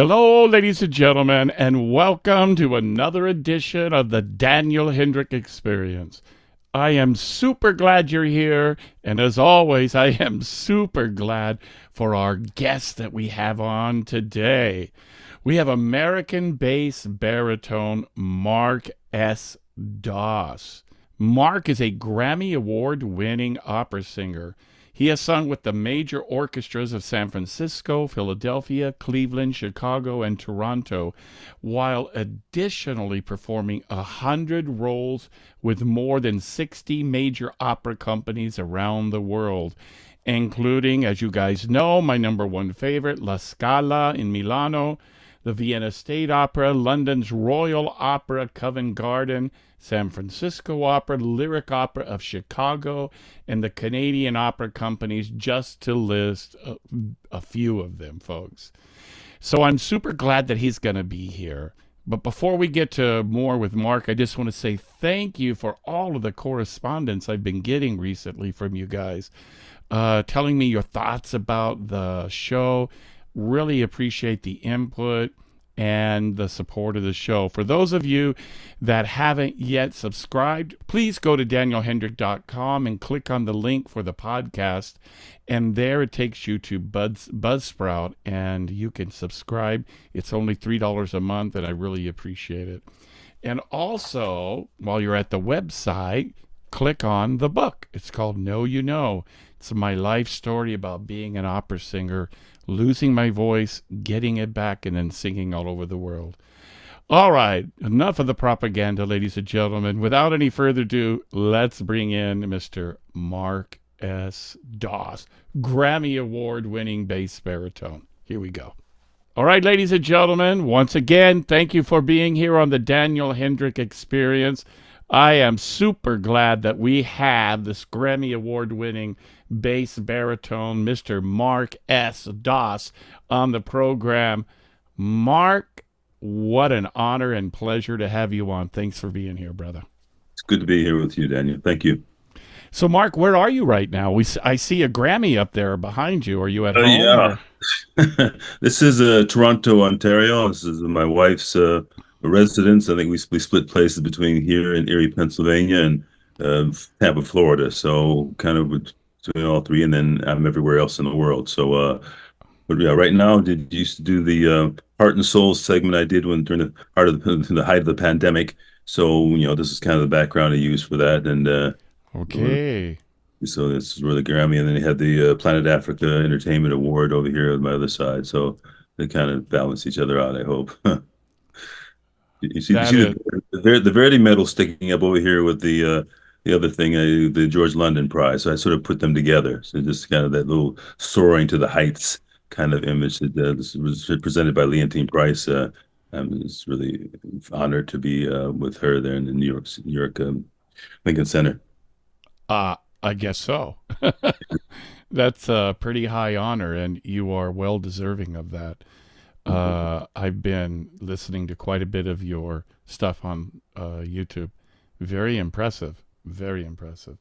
Hello, ladies and gentlemen, and welcome to another edition of the Daniel Hendrick Experience. I am super glad you're here, and as always, I am super glad for our guest that we have on today. We have American bass baritone Mark S. Doss. Mark is a Grammy Award winning opera singer. He has sung with the major orchestras of San Francisco, Philadelphia, Cleveland, Chicago, and Toronto, while additionally performing 100 roles with more than 60 major opera companies around the world, including, as you guys know, my number one favorite, La Scala in Milano, the Vienna State Opera, London's Royal Opera Covent Garden, San Francisco Opera, Lyric Opera of Chicago, and the Canadian Opera Companies, just to list a few of them, folks. So I'm super glad that he's going to be here. But before we get to more with Mark, I just want to say thank you for all of the correspondence I've been getting recently from you guys, telling me your thoughts about the show. Really appreciate the input and the support of the show. For those of you that haven't yet subscribed, please go to danielhendrick.com and click on the link for the podcast. And there it takes you to Buzzsprout, and you can subscribe. It's only $3 a month, and I really appreciate it. And also, while you're at the website, click on the book. It's called Know You Know. It's my life story about being an opera singer, losing my voice, getting it back, and then singing all over the world. All right, enough of the propaganda, ladies and gentlemen. Without any further ado, let's bring in Mr. Mark S. Doss, Grammy Award-winning bass baritone. Here we go. All right, ladies and gentlemen, once again, thank you for being here on the Daniel Hendrick Experience. I am super glad that we have this Grammy Award-winning bass baritone, Mr. Mark S. Doss, on the program. Mark, what an honor and pleasure to have you on. Thanks for being here, brother. It's good to be here with you, Daniel. Thank you. So, Mark, where are you right now? I see a Grammy up there behind you. Are you at home Yeah. or? This is Toronto, Ontario. This is my wife's residence. I think we split places between here and Erie, Pennsylvania, and Tampa, Florida. So kind of between all three, and then I'm everywhere else in the world. So, but yeah, right now, did used to do the Heart and Soul segment I did when during the heart of the height of the pandemic. So this is kind of the background I use for that, and Okay. so this is where the Grammy, and then they had the Planet Africa Entertainment Award over here on my other side. So they kind of balance each other out, I hope. You That see is. the Verdi medal sticking up over here with the other thing, the George London Prize. So I sort of put them together. So just kind of that little soaring to the heights kind of image that this was presented by Leontine Price. I'm just really honored to be with her there in the New York Lincoln Center. I guess so. That's a pretty high honor, and you are well deserving of that. I've been listening to quite a bit of your stuff on YouTube. Very impressive. Very impressive.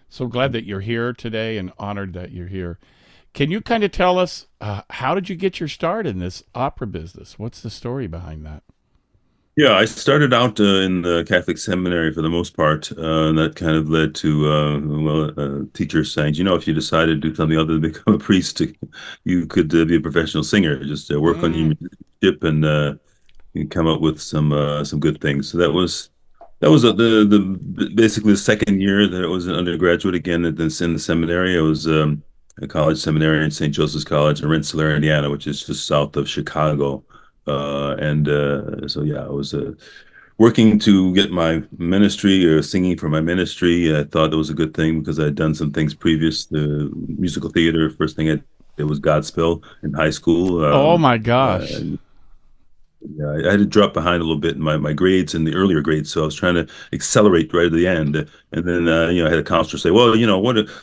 So glad that you're here today and honored that you're here. Can you kind of tell us how did you get your start in this opera business? What's the story behind that? Yeah, I started out in the Catholic seminary for the most part, and that kind of led to teachers saying, if you decided to do something other than become a priest, you could be a professional singer. Just work on Mm, your musicianship and you come up with some good things. So that was the basically the second year that I was an undergraduate again in the seminary. I was a college seminary in St. Joseph's College in Rensselaer, Indiana, which is just south of Chicago. And so yeah, I was working to get my ministry or singing for my ministry. I thought that was a good thing because I had done some things previous. The musical theater, first thing I did was Godspell in high school. oh my gosh. And yeah, I had to drop behind a little bit in my grades in the earlier grades, so I was trying to accelerate right at the end. And then I had a counselor say, "Well,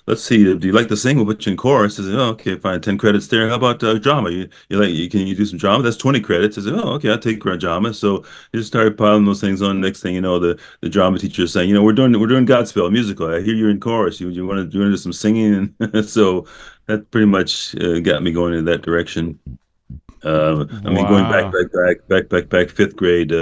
let's see, do you like to sing? We'll put you in chorus." I said, "Oh, okay, fine, 10 credits there. How about drama? Can you do some drama? That's 20 credits." I said, "Oh, okay, I'll take drama." So I just started piling those things on. Next thing you know, the drama teacher is saying, we're doing Godspell musical. I hear you're in chorus. You want to do some singing?" And so that pretty much got me going in that direction. I mean, going Wow. back, fifth grade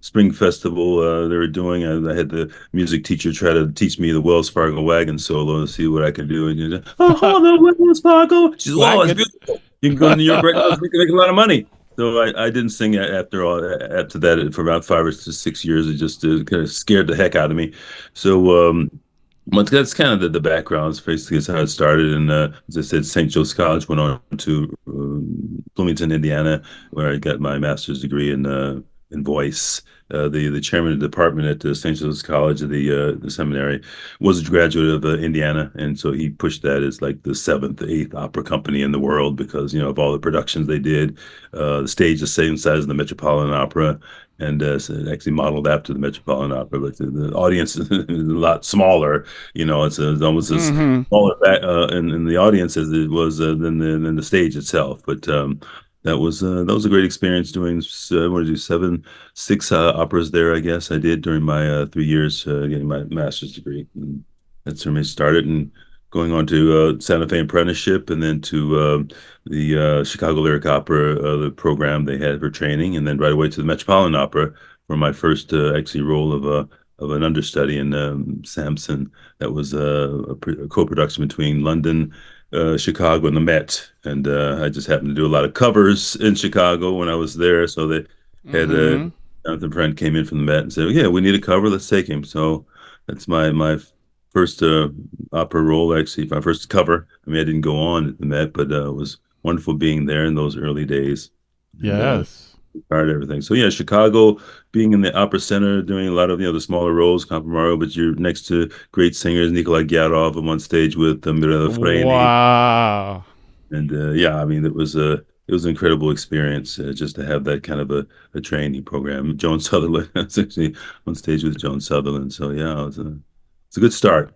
spring festival they were doing. I had the music teacher try to teach me the Wells Fargo wagon solo to see what I could do. And you know, oh, the Wells Fargo. She says, "Oh, it's Wagon. beautiful. You can go to New York right now. You can make a lot of money." So I didn't sing after all. After that, for about 5 or 6 years, it just kind of scared the heck out of me. So well, that's kind of the background. It's basically is how it started. And as I said, St. Joe's College went on to Bloomington, Indiana, where I got my master's degree in voice. The chairman of the department at St. Joe's College of the seminary was a graduate of Indiana, and so he pushed that as like the seventh, eighth opera company in the world because of all the productions they did. The stage the same size as the Metropolitan Opera, and so it actually modeled after the Metropolitan Opera, but the audience is a lot smaller. It's almost as Hmm. smaller back, in the audience as it was than the stage itself. But that was a great experience doing what did I do 6 operas there. I guess I did during my 3 years getting my master's degree. And that's where I started and going on to Santa Fe apprenticeship and then to the Chicago Lyric Opera the program they had for training, and then right away to the Metropolitan Opera for my first actually role of an understudy in Samson. That was a co-production between London, Chicago, and the Met. And I just happened to do a lot of covers in Chicago when I was there. So they had Hmm. Jonathan Friend came in from the Met and said, "Yeah, we need a cover. Let's take him." So that's my first opera role, actually, my first cover. I mean, I didn't go on at the Met, but it was wonderful being there in those early days. And Yes. part of everything. So yeah, Chicago, being in the opera center, doing a lot of the smaller roles, Campomaro, but you're next to great singers, Nikolai Gyarov. I'm on stage with Mirella Freni, Wow. and yeah, I mean it was an incredible experience just to have that kind of a training program. Joan Sutherland, I was actually on stage with Joan Sutherland, so yeah, it's a good start.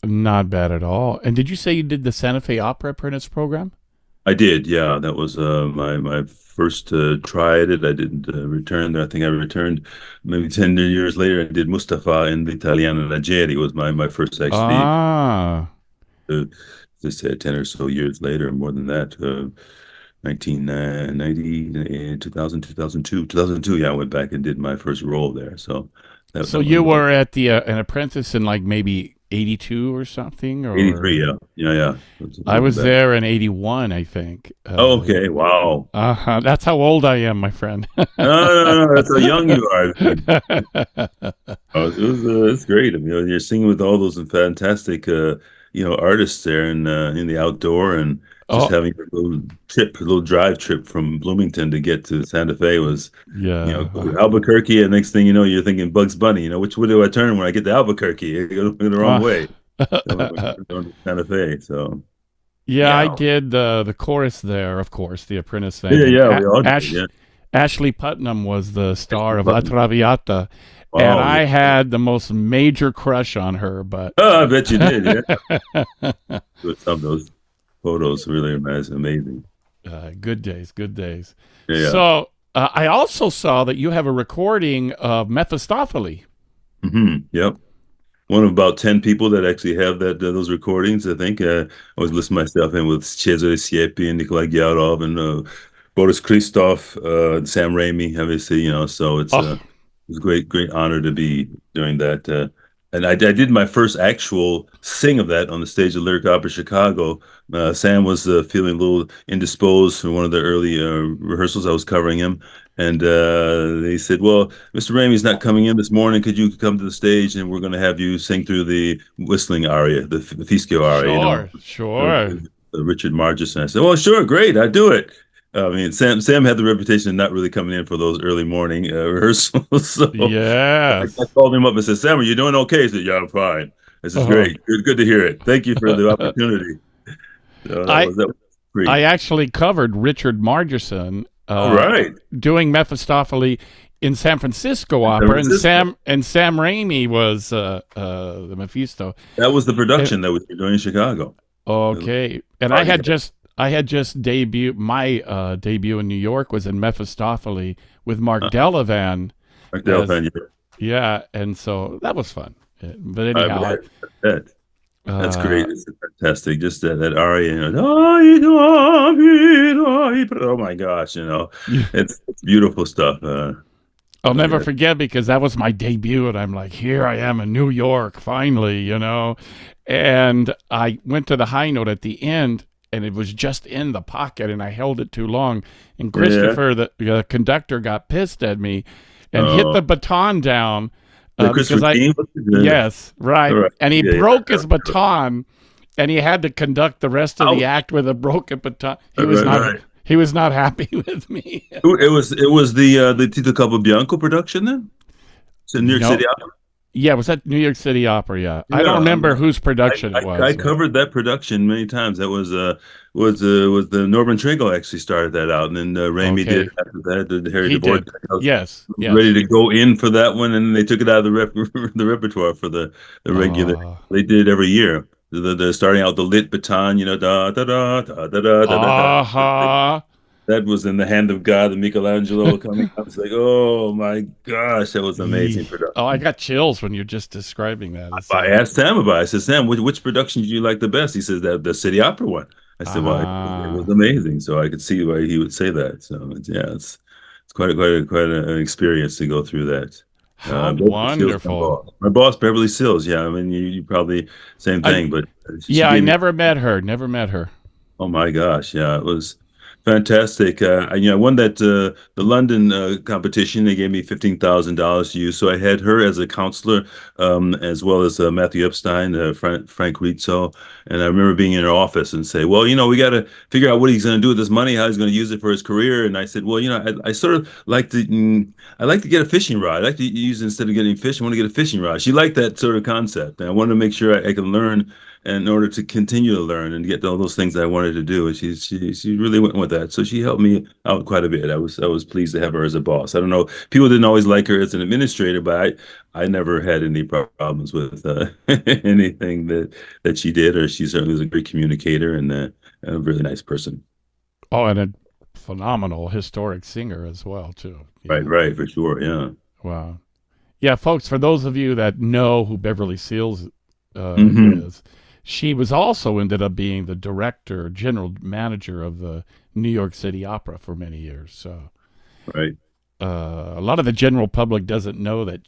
Not bad at all. And did you say you did the Santa Fe Opera Apprentice program? I did, yeah. That was my first try at it. I didn't return there. I think I returned maybe 10 years later. I did Mustafa in the Italiana Leggeri was my first actually Ah. uh, just said 10 or so years later, more than that. 1990, 2000, 2002. Yeah, I went back and did my first role there. So So that was you were at the an apprentice in like maybe 82 or something, or 83. Yeah, yeah, yeah. That's I way was back. there in 81, I think. Oh, okay, wow. That's how old I am, my friend. No, no, no, that's how young you are. It's great. I mean, you're singing with all those fantastic, artists there in the outdoor, and just Oh, having a little drive trip from Bloomington to get to Santa Fe was, yeah. go to Albuquerque, and next thing you know, you're thinking Bugs Bunny. Which way do I turn when I get to Albuquerque? I go the wrong Uh, way. So we're going to Santa Fe. So yeah, I yeah, did the chorus there, of course, the apprentice thing, yeah, and yeah. We all did. Yeah, Ashley Putnam was the star of La Button. Traviata, and Wow. Yeah. I had the most major crush on her, but Oh, I bet you did. Yeah. Some of those photos really amazing. good days, good days. Yeah, yeah. So I also saw that you have a recording of Mephistopheles. Yep. One of about 10 people that actually have those recordings. I think I was listening myself in with Cesare Siepi and Nikolai Gyarov and Boris Christoph, Sam Raimi, obviously, so Oh, it's a great honor to be doing that. And I did my first actual sing of that on the stage of Lyric Opera Chicago. Sam was feeling a little indisposed for one of the early rehearsals. I was covering him. And they said, "Well, Mr. Ramey's not coming in this morning. Could you come to the stage and we're going to have you sing through the whistling aria, the Fischio aria, sure, uh, sure. Richard Margis." I said, "Well, sure, great, I do it." I mean, Sam had the reputation of not really coming in for those early morning rehearsals. So I Yes. called him up and said, "Sam, are you doing okay?" He said, "Yeah, I'm fine." This is Uh, great. Good to hear it. Thank you for the opportunity. So I that was I great. actually covered Richard Margerson All right. doing Mephistopheles in San Francisco In San Opera, and Francisco. Sam Raimi was the Mephisto. That was the And, production that we were doing in Chicago. The okay, and party. I had just debut my debut in New York was in Mephistopheles with Mark Delavan Mark as Delpan, yeah, and so that was fun. But I anyhow, bet. I bet. That's Uh, great. It's fantastic. Just that aria, oh my gosh, it's beautiful stuff. I'll So never yeah, forget because that was my debut, and I'm like, here I am in New York, finally, And I went to the high note at the end, and it was just in the pocket, and I held it too long. And yeah. Christopher, the conductor, got pissed at me and hit Uh, the baton down the because Christopher I, King. yes, All right. right. And he Yeah, yeah. broke his baton, and he had to conduct the rest of the Ouch. act with a broken baton. He was Right, not. right. He was not happy with me. It was the Tito Capobianco production then. It's in New York No, City. yeah, it was at New York City Opera. Yeah, I don't Yeah, remember whose production it I was, but covered that production many times. That was the Norman Tringle actually started that out, and then Raimi did okay, after that. The Harry he DeVore. did. I was Yes, ready yes. to go in for that one, and they took it out of the the repertoire for the regular. Uh, They did it every year. The starting out the lit baton, da da da da da da da da da. uh-huh. That was in the hand of God, the Michelangelo coming up. It's like, oh my gosh, that was amazing Oh, I production. got chills when you're just describing that. It's I like, asked Sam about it. I said, Sam, which production did you like the best? He says that the City Opera one. I said, well, it was ah, amazing. So I could see why he would say that. So yeah, it's quite an experience to go through that. how Beverly Sills, wonderful. my boss, Beverly Sills. Yeah, I mean, you probably same I thing, but she yeah, I gave me. never met her. Never met her. Oh my gosh, yeah, it was fantastic. I won that the London competition. They gave me $15,000 to use, so I had her as a counselor, as well as Matthew Epstein, Frank Rizzo, and I remember being in her office and say, "Well, we got to figure out what he's going to do with this money, how he's going to use it for his career." And I said, "Well, I sort of like to, I like to get a fishing rod. I like to use instead of getting fish, I want to get a fishing rod." She liked that sort of concept, and I wanted to make sure I can learn in order to continue to learn and get all those things that I wanted to do. And she really went with that. So she helped me out quite a bit. I was pleased to have her as a boss. I don't know, people didn't always like her as an administrator, but I never had any problems with anything that she did, or she certainly was a great communicator and a really nice person. Oh, and a phenomenal historic singer as well, too. Right, Yeah. right, for sure. Yeah. Wow. Yeah, folks, for those of you that know who Beverly Seals Hmm. is, she was also ended up being the director, general manager of the New York City Opera for many years. So Right. a lot of the general public doesn't know that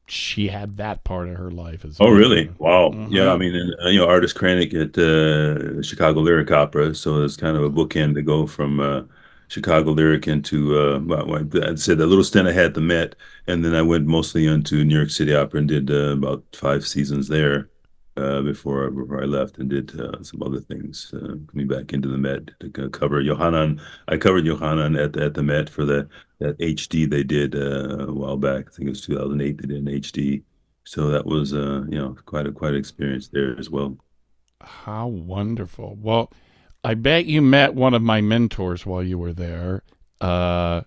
she had that part of her life as Oh, well. really? Wow. Yeah, I Mm-hmm. mean, Artist Kranick at Chicago Lyric Opera, so it's kind of a bookend to go from Chicago Lyric into well, I'd say the little stint I had at the Met, and then I went mostly into New York City Opera and did about 5 seasons there before I left, and did some other things. Coming back into the Met to cover Johannan. I covered Johannan at the Met for that HD they did a while back. I think it was 2008. They did an HD. So that was quite an experience there as well. How wonderful. Well, I bet you met one of my mentors while you were there. Uh,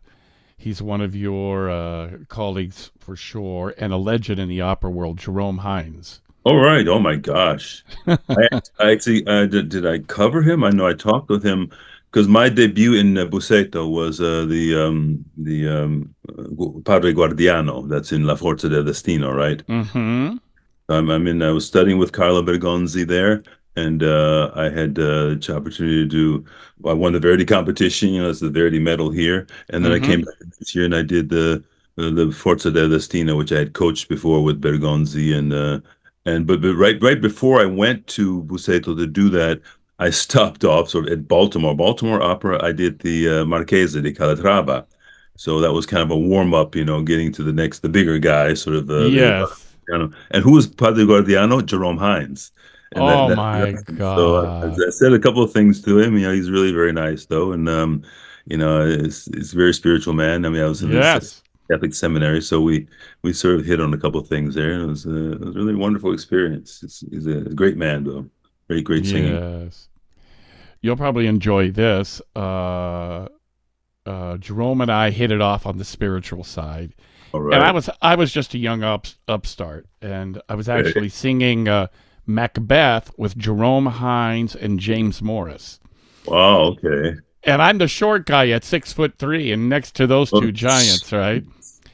he's one of your colleagues for sure, and a legend in the opera world, Jerome Hines. All right. Oh my gosh. I actually did I cover him? I know I talked with him because my debut in Busseto was the Padre Guardiano that's in La Forza del Destino, right? Mm-hmm. I was studying with Carlo Bergonzi there, and I had the opportunity to do. Well, I won the Verdi competition. It's the Verdi medal here, and then I came Mm-hmm. back this year and I did the Forza del Destino, which I had coached before with Bergonzi, but right before I went to Busseto to do that, I stopped off sort of at Baltimore Opera. I did the Marchese di Calatrava. So that was kind of a warm up, getting to the bigger guy, sort of the Yes. and who was Padre Guardiano? Jerome Hines. And Oh my so God. I said a couple of things to him. He's really very nice though, and it's a very spiritual man. I mean, I was in this Yes. Catholic seminary, so we sort of hit on a couple of things there. And it was a really wonderful experience. He's a great man though, very great singing. Yes. You'll probably enjoy this. Jerome and I hit it off on the spiritual side, All and I right. was I was just a young upstart, and I was Okay. actually singing Macbeth with Jerome Hines and James Morris. Wow. Okay. And I'm the short guy at 6'3", and next to those Well, two giants, right?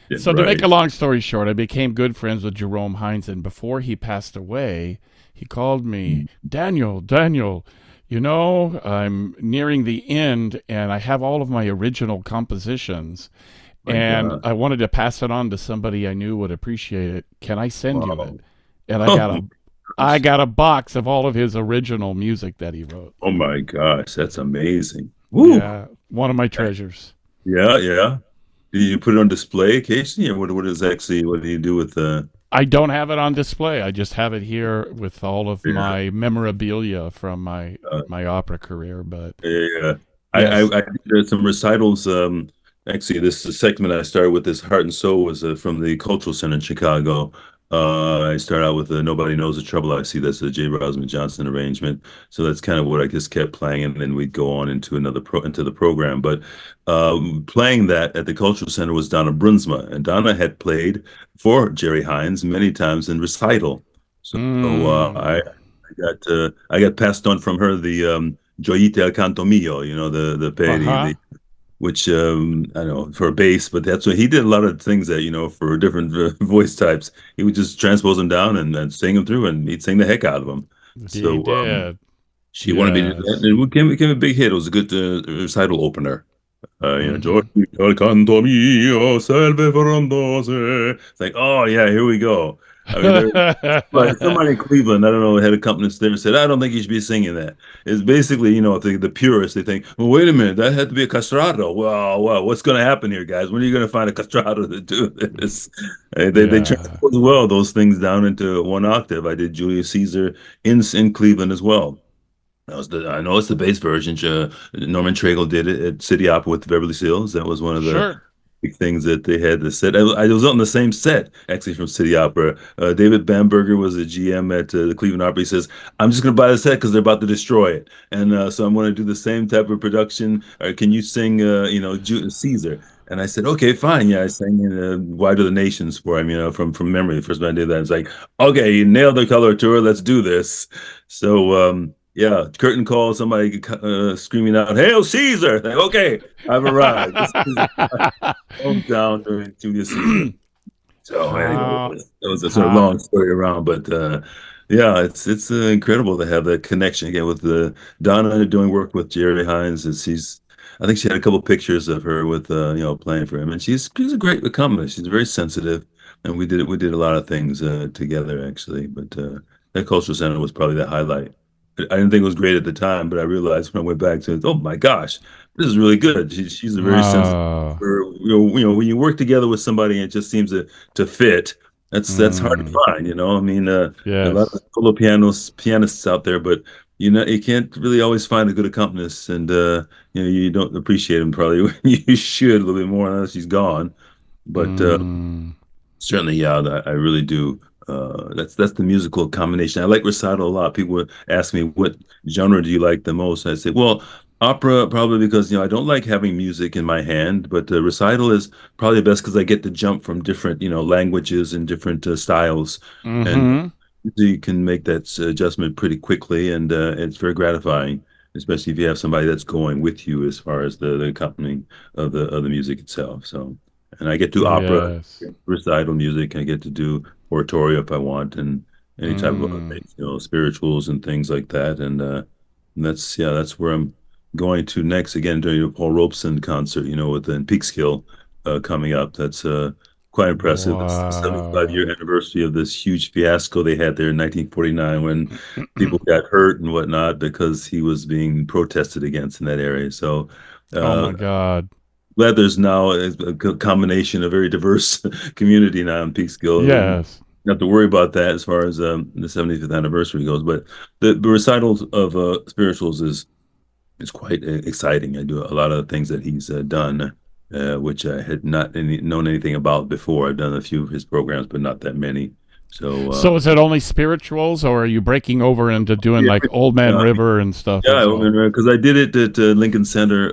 Yeah, So to make right. a long story short, I became good friends with Jerome Hines, and before he passed away, he called me, Daniel, Daniel. I'm nearing the end, and I have all of my original compositions, My and God. I wanted to pass it on to somebody I knew would appreciate it. Can I send you it? Wow. And I Oh got my a I gosh. got a box of all of his original music that he wrote. Oh my gosh. That's amazing. Woo. Yeah, one of my treasures. Yeah, yeah. Do you put it on display occasionally, or what do you do with I don't have it on display. I just have it here with all of yeah, my memorabilia from my uh, my opera career. But yeah. yes, I did some recitals. Actually, this segment I started with this Heart and Soul was from the Cultural Center in Chicago. I started out with Nobody Knows the Trouble I See. That's a J. Rosman Johnson arrangement. So that's kind of what I just kept playing, and then we'd go on into into the program. But playing that at the Cultural Center was Donna Brunsma, and Donna had played for Jerry Hines many times in recital. So mm, I got passed on from her the Gioite al canto mio, the uh peri, huh. the which I don't know for a bass, but that's what he did a lot of things that for different voice types. He would just transpose them down and sing them through, and he'd sing the heck out of them. He So did. she wanted me to do that, Yes. and it became a big hit. It was a good recital opener. Gioia Mm-hmm. al canto mio, selve frondose. It's like, oh yeah, here we go. I mean, there. But somebody in Cleveland, I don't know, had a accompanist there said, I don't think you should be singing that. It's basically, the purists, they think, well, wait a minute, that had to be a castrato. Well, what's going to happen here, guys? When are you going to find a castrato to do this? They Yeah. transpose well those things down into one octave. I did Julius Caesar in Cleveland as well. I know it's the bass version. Norman Traeger did it at City Opera with Beverly Sills. That was one of the Sure. big things that they had to set. I was on the same set actually from City Opera. David Bamberger was the GM at the Cleveland Opera. He says, "I'm just going to buy the set because they're about to destroy it, and so I'm going to do the same type of production. Can you sing, Caesar?" And I said, "Okay, fine." Yeah, I sang in "Wide Are the Nations" for him, from memory. The first time I did that, it's like, "Okay, you nailed the color tour. Let's do this." So. Yeah, curtain call, somebody screaming out, "Hail Caesar!" Like, okay, I've arrived. This is hometown during Julius Caesar. So anyway, how that was a sort of how long story around, but yeah, it's incredible to have that connection again with Donna doing work with Jerry Hines, and I think she had a couple pictures of her with playing for him, and she's a great accompanist. She's very sensitive, and we did a lot of things together actually, but that cultural center was probably the highlight. I didn't think it was great at the time, but I realized when I went back to it, oh my gosh, this is really good. She's a very sensitive. uh, When you work together with somebody and it just seems to fit, that's hard to mm, find. I mean, there are a lot of yes. solo pianists out there, but you can't really always find a good accompanist, and you don't appreciate him probably when you should a little bit more unless he's gone. But Mm, certainly, yeah, I really do. That's the musical combination. I like recital a lot. People would ask me, what genre do you like the most? I say, well, opera probably because I don't like having music in my hand, but recital is probably best because I get to jump from different languages and different styles, and mm-hmm. you can make that adjustment pretty quickly, and it's very gratifying, especially if you have somebody that's going with you as far as the accompanying of the music itself. So, and I get to opera Yes. recital music. I get to do oratorio if I want, and any type of other Mm, things, spirituals and things like that. And that's where I'm going to next. Again, during a Paul Robeson concert, with the Peekskill coming up. That's quite impressive. It's the 75-year wow. anniversary of this huge fiasco they had there in 1949 when people got hurt and whatnot because he was being protested against in that area. So Oh uh, my God. glad there's now a combination, a very diverse community now in Peekskill. We Yes. don't have to worry about that as far as the 75th anniversary goes. But the recitals of spirituals is quite exciting. I do a lot of the things that he's done, which I had not known anything about before. I've done a few of his programs, but not that many. So So is it only spirituals, or are you breaking over into doing yeah, like Old Man yeah, River and stuff yeah, as well? because I did it at Lincoln Center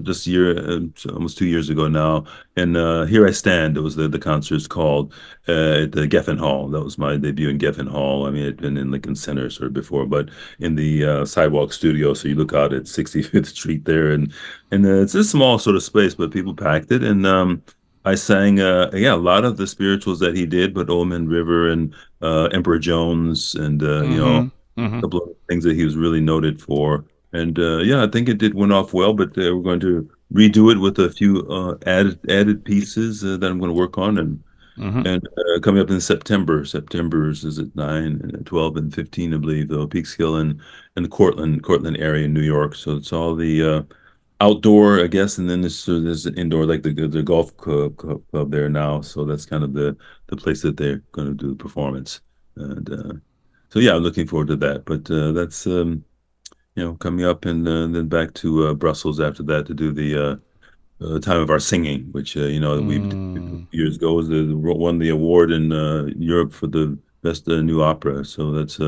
this year, almost 2 years ago now. And Here I Stand, it was the concert's called at the Geffen Hall. That was my debut in Geffen Hall. I mean, I'd been in Lincoln Center sort of before, but in the sidewalk studio. So you look out at 65th Street there, and it's a small sort of space, but people packed it. And I sang, yeah, a lot of the spirituals that he did, but Old Man River and Emperor Jones, and Mm-hmm. Mm-hmm. a couple of things that he was really noted for. And yeah, I think it did went off well, but we're going to redo it with a few added pieces that I'm going to work on, Mm-hmm. and coming up in September. September is at 9 and 12 and 15, I believe, though, Peekskill and the Cortland area in New York. So it's all the outdoor, I guess, and then there's an indoor, like the golf club there now. So that's kind of the place that they're going to do the performance. And so yeah, I'm looking forward to that. But that's coming up, and then back to Brussels after that to do the time of our singing, which we did Mm. years ago, was won the award in Europe for the best new opera. So that's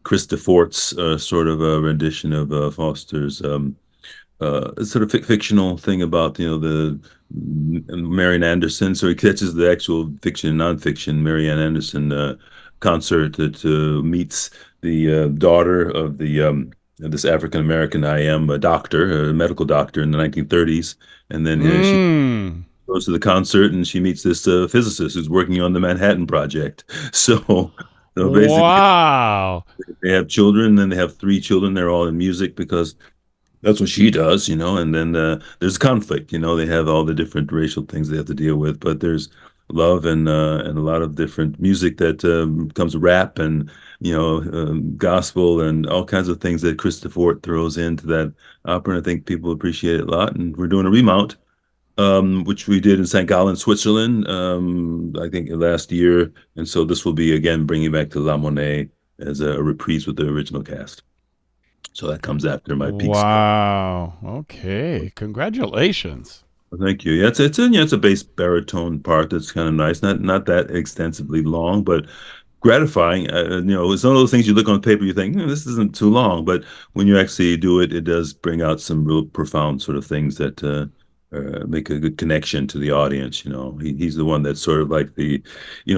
Chris Defort's sort of a rendition of Foster's sort of fictional thing about the Marian Anderson. So he catches the actual fiction and nonfiction Marian Anderson concert that meets the daughter of the this African American I am a doctor, a medical doctor in the 1930s, and then she Mm. goes to the concert and she meets this physicist who's working on the Manhattan Project. So basically, Wow. they have children, and then they have three children. They're all in music because that's what she does, and then there's conflict, they have all the different racial things they have to deal with, but there's love and a lot of different music that comes rap and gospel and all kinds of things that Christopher throws into that opera, and I think people appreciate it a lot. And we're doing a remount, which we did in St. Gallen, Switzerland, I think last year, and so this will be again bringing back to La Monnaie as a reprise with the original cast. So that comes after my peak skill. Wow. Okay. Congratulations. Well, thank you. Yeah, it's a bass baritone part that's kind of nice. Not that extensively long, but gratifying. It's one of those things you look on paper, you think, this isn't too long, but when you actually do it, it does bring out some real profound sort of things that make a good connection to the audience. He's the one that's sort of like the,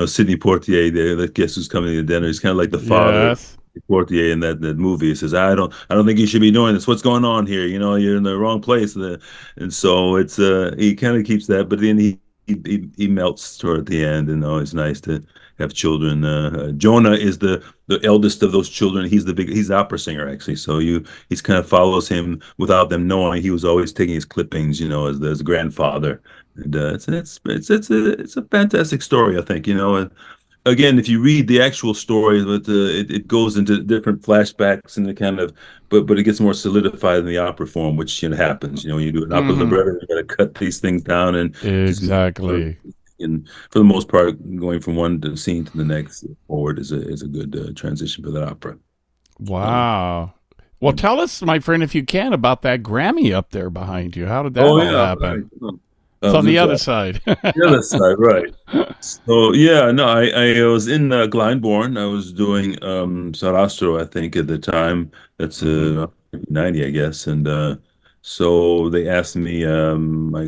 Sidney Poitier there that guess who's coming to dinner. He's kind of like the father. Yes. Portier in that movie. He says, I don't think you should be doing this. What's going on here? You're in the wrong place. And so it's he kind of keeps that, but then he melts toward the end, and it's nice to have children. Jonah is the eldest of those children. He's the opera singer actually. So he's kind of follows him without them knowing. He was always taking his clippings, as grandfather. And it's a fantastic story, I think, and again, if you read the actual story, it goes into different flashbacks and it kind of, but it gets more solidified in the opera form, which happens. When you do an opera Mm-hmm. libretto, you got to cut these things down and just make sure. Exactly. And for the most part, going from one scene to the next forward is a good transition for that opera. So, Wow. Well, yeah. tell us, my friend, if you can, about that Grammy up there behind you. How did that Oh all yeah, happen? right. It's on the Since other side. the other side, right. So yeah, no, I was in Glyndebourne. I was doing Sarastro, I think, at the time. That's Mm-hmm. 90, I guess. And so they asked me, my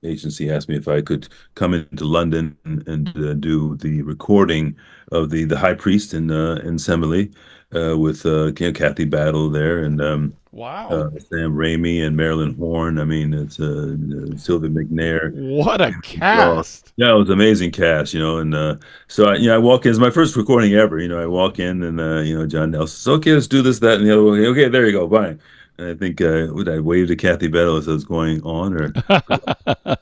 agency asked me if I could come into London and do the recording of the High Priest in Semele with Kathy Battle there, and Wow. Sam Raimi and Marilyn Horne. I mean, it's Sylvia McNair. What a So cast. yeah, it was an amazing cast, and so I walk in. It's my first recording ever. I walk in and John Nelson says, "Okay, let's do this, that, and the other one." Okay, there you go, bye. And I think would I wave to Kathy Battle as I was going on, or I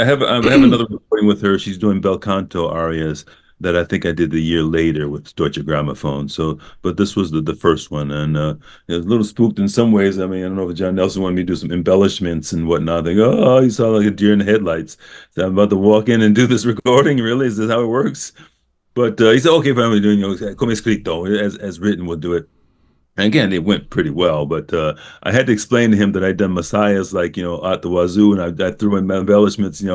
have another recording with her. She's doing bel canto arias that I think I did the year later with Deutsche Grammophon. So, but this was the first one, and it was a little spooked in some ways. I mean, I don't know if John Nelson wanted me to do some embellishments and whatnot. They go, "Oh, you saw like a deer in the headlights." So I'm about to walk in and do this recording. Really, is this how it works? But he said, "Okay, fine, we're doing come escrito as written. We'll do it." And again, it went pretty well, but I had to explain to him that I'd done messiahs like at the wazoo, and I threw in my embellishments, in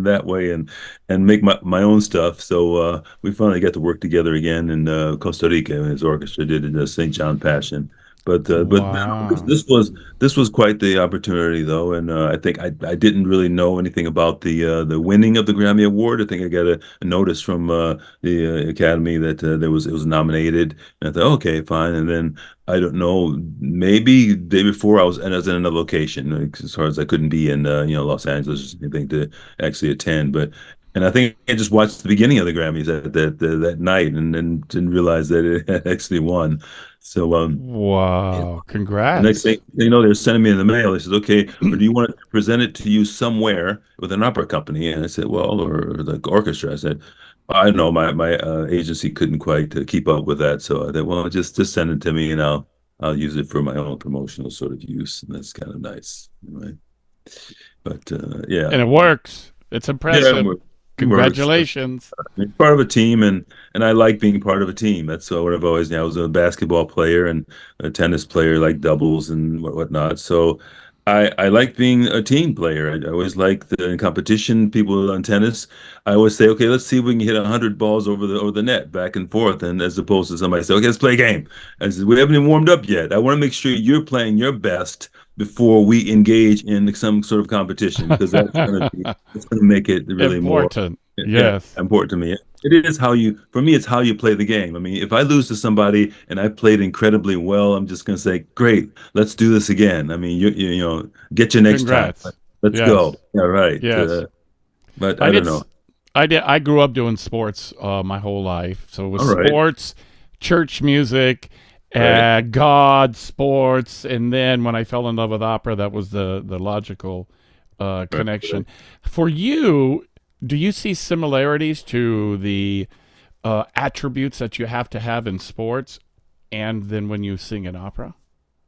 that way, and make my own stuff. So we finally got to work together again in Costa Rica, and his orchestra did St. John Passion. But Wow. this was quite the opportunity though, and I think I didn't really know anything about the winning of the Grammy Award. I think I got a notice from the Academy that it was nominated, and I thought okay, fine. And then I don't know, maybe the day before I was in another location, like, as far as I couldn't be in Los Angeles or anything to actually attend, but. And I think I just watched the beginning of the Grammys that night, and then didn't realize that it had actually won. So Wow. the next thing Congrats. they're sending me in the mail. They said, "Okay, or do you want to present it to you somewhere with an opera company?" And I said, "Well, or the orchestra." I said, "I don't know. My agency couldn't quite keep up with that, so I thought, well, just send it to me, and I'll use it for my own promotional sort of use, and that's kind of nice, right?" But And yeah, it works. It's yeah, impressive. it works. Congratulations. It's part of a team, and I like being part of a team. That's what I've always. I was a basketball player and a tennis player, like doubles and whatnot. So I like being a team player. I always like the in competition. People on tennis, I always say, okay, let's see if we can hit 100 balls over the net, back and forth, and as opposed to somebody say, okay, let's play a game. I said, we haven't even warmed up yet. I want to make sure you're playing your best before we engage in some sort of competition because that's going to make it really more Important. yeah, Yes. important to me. It is how you, for me, it's how you play the game. I mean, if I lose to somebody and I played incredibly well, I'm just going to say, great, let's do this again. I mean, get you next time. Congrats. Let's go. Yes. Yeah, right. Yes. But I I don't did. know. I grew up doing sports my whole life. So it was All right. sports, church music, Right. God, sports, and then when I fell in love with opera, that was the logical Right. Right. connection. For you, do you see similarities to the attributes that you have to have in sports, and then when you sing in opera?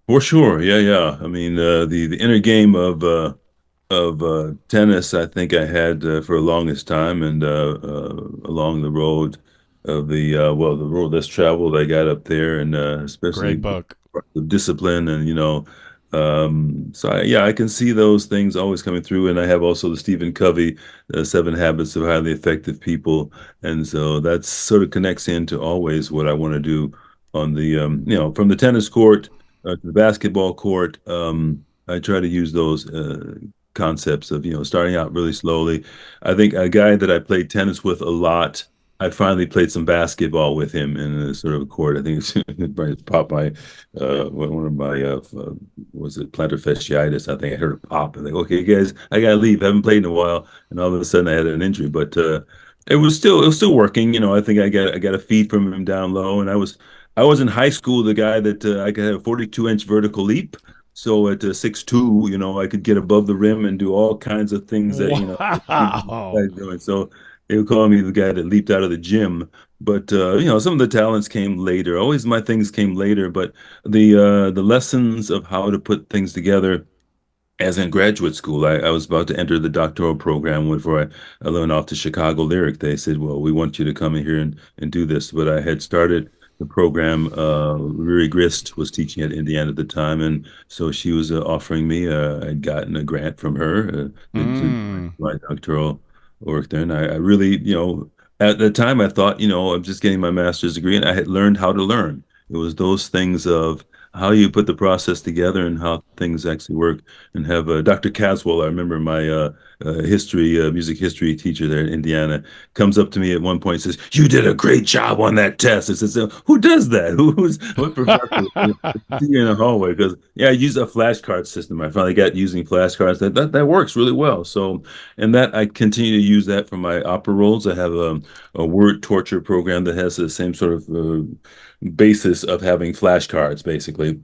For sure. Yeah, yeah. I mean, the inner game of tennis, I think I had for the longest time, and along the road of the road less traveled, I got up there, and Great especially book. the discipline, and so yeah, I can see those things always coming through, and I have also the Stephen Covey, Seven Habits of Highly Effective People, and so that sort of connects into always what I want to do on the from the tennis court to the basketball court. I try to use those concepts of starting out really slowly. I think a guy that I played tennis with a lot. I finally played some basketball with him in a sort of a court. I think it's popped my one of my was it plantar fasciitis? I think I heard a pop. I'm like, okay, guys, I gotta leave. I haven't played in a while, and all of a sudden I had an injury, but it was still working. I think I got a feed from him down low, and I was in high school the guy that I could have a 42-inch vertical leap. So at 6'2", I could get above the rim and do all kinds of things that, Wow. guys doing. So they would call me the guy that leaped out of the gym. But some of the talents came later. Always my things came later, but the lessons of how to put things together as in graduate school, I was about to enter the doctoral program before I learned off to Chicago Lyric. They said, well, we want you to come in here and do this. But I had started the program. Riri Grist was teaching at Indiana at the time. And so she was offering me, I'd gotten a grant from her to do Mm. my doctoral work there. And I really, at the time I thought, I'm just getting my master's degree and I had learned how to learn. It was those things of how you put the process together and how things actually work and have Dr. Caswell. I remember my music history teacher there in Indiana, comes up to me at one point and says, "You did a great job on that test." I says, "Who does that? What professor?" See you in the hallway because yeah, I use a flashcard system. I finally got using flashcards. That works really well. So, and that I continue to use that for my opera roles. I have a word torture program that has the same sort of basis of having flashcards, basically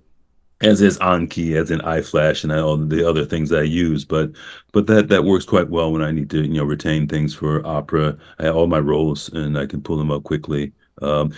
as is Anki, as in iFlash, and all the other things I use. But that works quite well when I need to retain things for opera. I have all my roles, and I can pull them up quickly.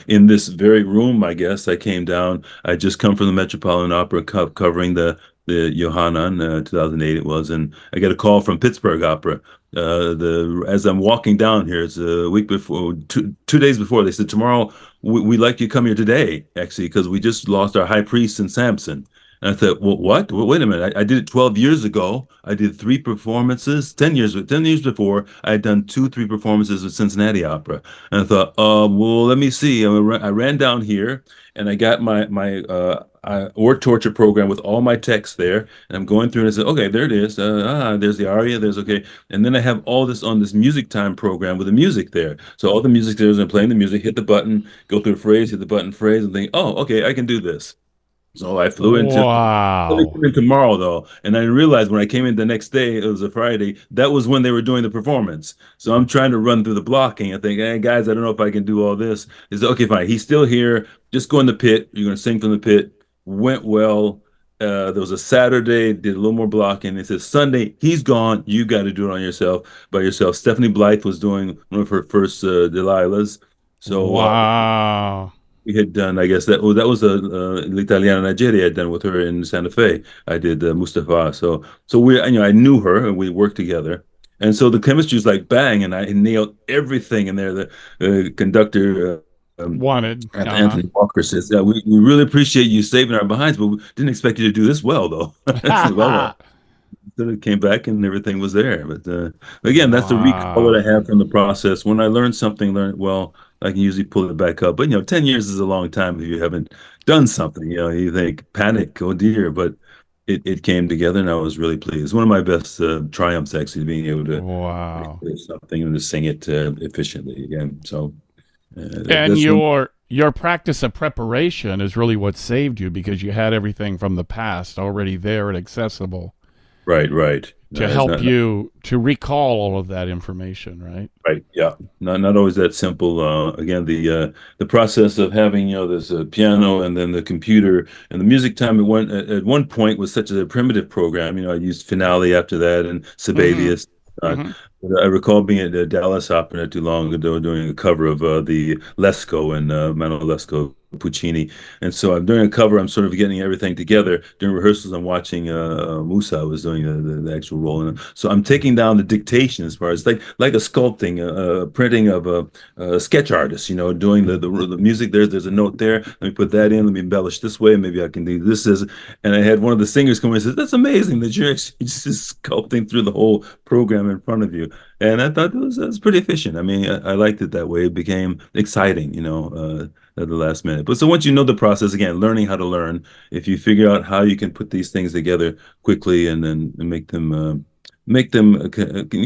In this very room, I guess I came down. I just come from the Metropolitan Opera covering the Johanna in 2008 it was, and I get a call from Pittsburgh Opera. The As I'm walking down here, it's a week before, 2 days before. They said tomorrow we'd like you to come here today, actually, because we just lost our high priest in Samson. And I thought, well, what? Well, wait a minute. I did it 12 years ago. I did three performances. 10 years before, I had done three performances with Cincinnati Opera. And I thought, well, let me see. I ran down here and I got my word torture program with all my text there, and I'm going through and I said, okay, there it is. There's the aria. There's okay, and then I have all this on this music time program with the music there. So all the music there is, and playing the music. Hit the button, go through the phrase, hit the button, phrase, and think, oh, okay, I can do this. So I flew into let me Wow. come in tomorrow though, and I realized when I came in the next day, it was a Friday. That was when they were doing the performance. So I'm trying to run through the blocking. I think, hey guys, I don't know if I can do all this. He said, okay, fine. He's still here. Just go in the pit. You're gonna sing from the pit. Went well. There was a Saturday, did a little more blocking. It says Sunday, he's gone. You got to do it on yourself by yourself. Stephanie Blythe was doing one of her first Delilahs. So Wow. we had done, I guess that was L'Italiana Nigeria had done with her in Santa Fe. I did Mustafa. So we, I knew her and we worked together. And so the chemistry was like bang, and I nailed everything in there. The conductor, Wanted. Uh-huh. Anthony Walker says, "Yeah, we really appreciate you saving our behinds, but we didn't expect you to do this well, though." I said, "Well, then it came back and everything was there. But again, that's the recall that Wow. I have from the process. When I learn something, learn it well, I can usually pull it back up. But 10 years is a long time if you haven't done something. You think panic, oh dear, but it came together and I was really pleased. One of my best triumphs actually being able to Wow. do something and to sing it efficiently again. So And that's one. your practice of preparation is really what saved you because you had everything from the past already there and accessible Right, right. to It's help not. you to recall all of that information, right? Right. Yeah. Not always that simple. Again, the process of having this piano and then the computer and the music time at one point was such a primitive program. I used Finale after that and Mm-hmm. Sibelius. Uh, Mm-hmm. I recall being at the Dallas Opera not too long ago doing a cover of the Lesko and Manuel Lesko Puccini. And so I'm doing a cover. I'm sort of getting everything together. During rehearsals, I'm watching Musa was doing the actual role. And so I'm taking down the dictation as far as like a sculpting, a printing of a sketch artist, doing the music. There's a note there. Let me put that in. Let me embellish this way. Maybe I can do this as. And I had one of the singers come in and says, "That's amazing that you're actually just sculpting through the whole program in front of you." And I thought that was pretty efficient. I mean, I liked it that way. It became exciting, at the last minute. But so once you know the process, again, learning how to learn, if you figure out how you can put these things together quickly and then make them a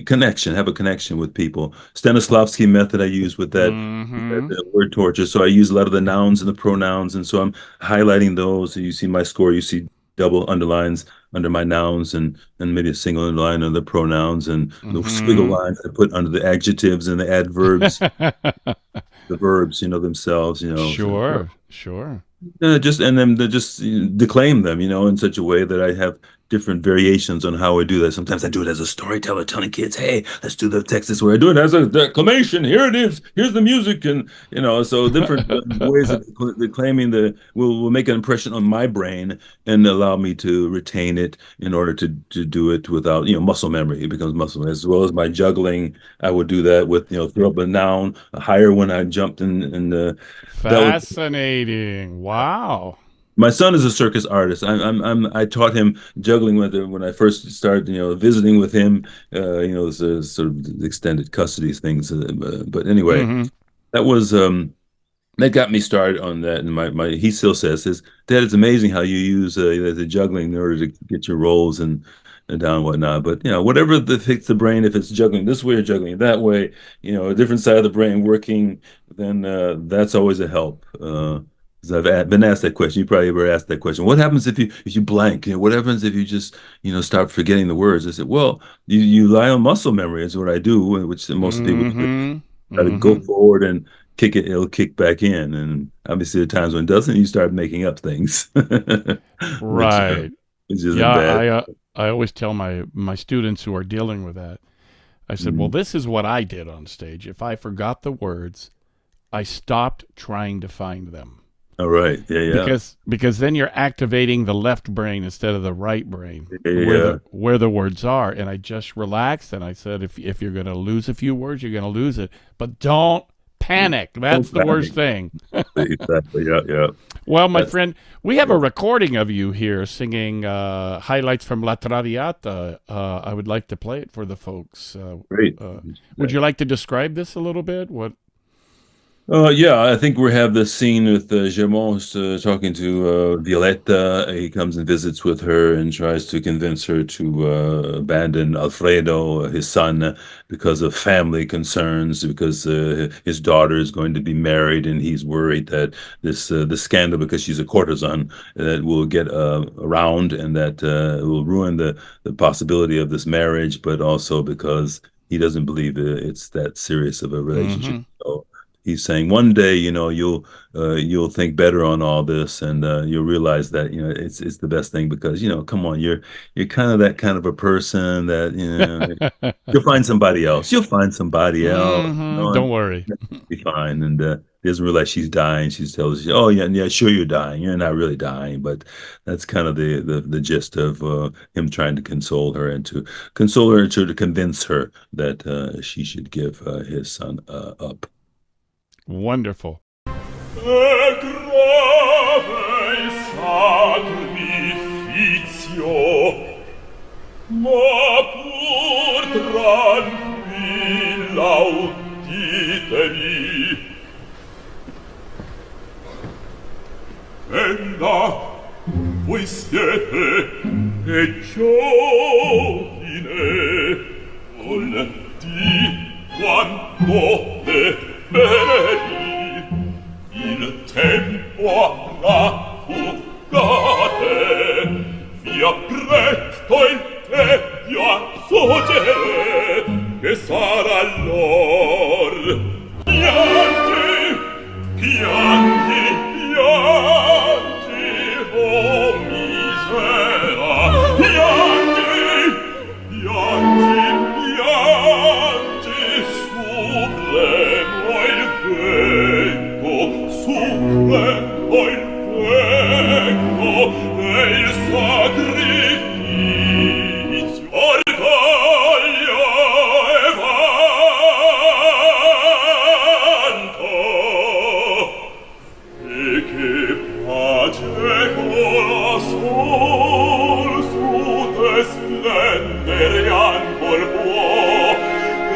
connection, have a connection with people. Stanislavski method I use with that Mm-hmm. word torture. So I use a lot of the nouns and the pronouns, and so I'm highlighting those. So you see my score, you see double underlines under my nouns and maybe a single underline under the pronouns and the squiggle Mm-hmm. lines I put under the adjectives and the adverbs, the verbs, themselves, so Sure, sure. just and then just declaim them, in such a way that I have different variations on how I do that. Sometimes I do it as a storyteller, telling kids, "Hey, let's do the text this way." I do it as a declamation. Here it is. Here's the music, and so different ways of declaiming will make an impression on my brain and allow me to retain it in order to do it without muscle memory. It becomes muscle memory. As well as my juggling. I would do that with throw up a noun, a higher when I jumped and that was. Fascinating. Wow. My son is a circus artist. I taught him juggling when I first started, visiting with him. It's a sort of extended custody things. But anyway, Mm-hmm. that was that got me started on that. And my he still says, "Dad, it's amazing how you use the juggling in order to get your roles and down and whatnot." But whatever that fits the brain, if it's juggling this way or juggling that way, a different side of the brain working, then that's always a help. 'Cause been asked that question. You probably ever asked that question. What happens if you blank? What happens if you just start forgetting the words? I said, well, you rely on muscle memory is what I do, which most people do. Mm-hmm. Got to go Mm-hmm. forward and kick it. It'll kick back in. And obviously, there are times when it doesn't. You start making up things, which Right. which Yeah, isn't bad. I always tell my students who are dealing with that. I said, "Well, Mm. this is what I did on stage. If I forgot the words, I stopped trying to find them." All right. Yeah. Yeah. Because then you're activating the left brain instead of the right brain Yeah. Yeah. where the words are, and I just relaxed and I said if you're going to lose a few words you're going to lose it, but don't Yeah. panic. That's Don't the worst panic. thing. Exactly. Yeah. Yeah. Well, my That's friend, we have a recording of you here singing highlights from La Traviata. I would like to play it for the folks. great. Would you like to describe this a little bit? What? Yeah, I think we have this scene with Gemons talking to Violetta. He comes and visits with her and tries to convince her to abandon Alfredo, his son, because of family concerns, because his daughter is going to be married, and he's worried that this scandal, because she's a courtesan, that will get around and that will ruin the possibility of this marriage, but also because he doesn't believe it's that serious of a relationship. Mm-hmm. So he's saying one day, you'll think better on all this, and you'll realize that it's the best thing because come on, you're kind of that kind of a person that you'll find somebody else. You'll find somebody else, Mm-hmm. Don't and worry. be fine. And he doesn't realize she's dying. She tells you, "Oh yeah, yeah, sure you're dying. You're not really dying," but that's kind of the gist of him trying to console her and to console her and to convince her that she should give his son up. Wonderful. E grave sacrificio, ma pur tranquilla uditevi. Ella, voi siete e giovine, volenti quanto le vedi, il tempo avrà fugate, via presto il tedio a sorgere, che sarà l'or. Piangi, piangi, piangi, oh misera, piangi, piangi, piangi, supremo il vento, supremo il vento, e il sacrificio, orgoglio e vanto, e che pace cola sol su te splendere ancor può, e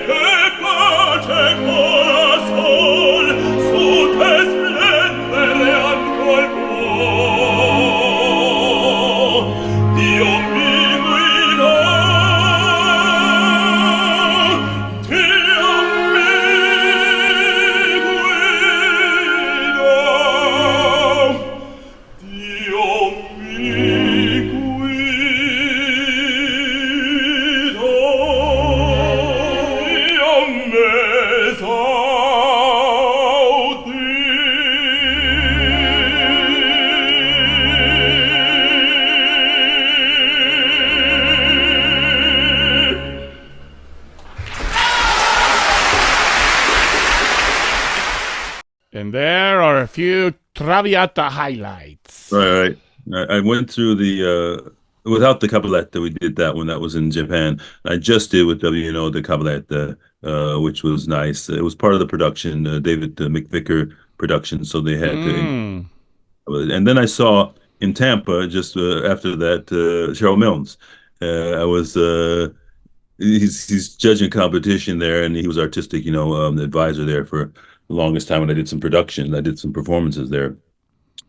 che pace cola sol su te splendere ancor può. Dio mi guida, Dio mi guida, Dio mi guida, io m'esaudi. And there are a few Traviata highlights. Right, right. I went through the without the cabaletta. We did that one. That was in Japan. I just did with the cabaletta, which was nice. It was part of the production, David McVicker production, so they had to. Mm. And then I saw in Tampa just after that Cheryl Milnes. I was he's judging competition there, and he was artistic, advisor there for the longest time. When I did some production, I did some performances there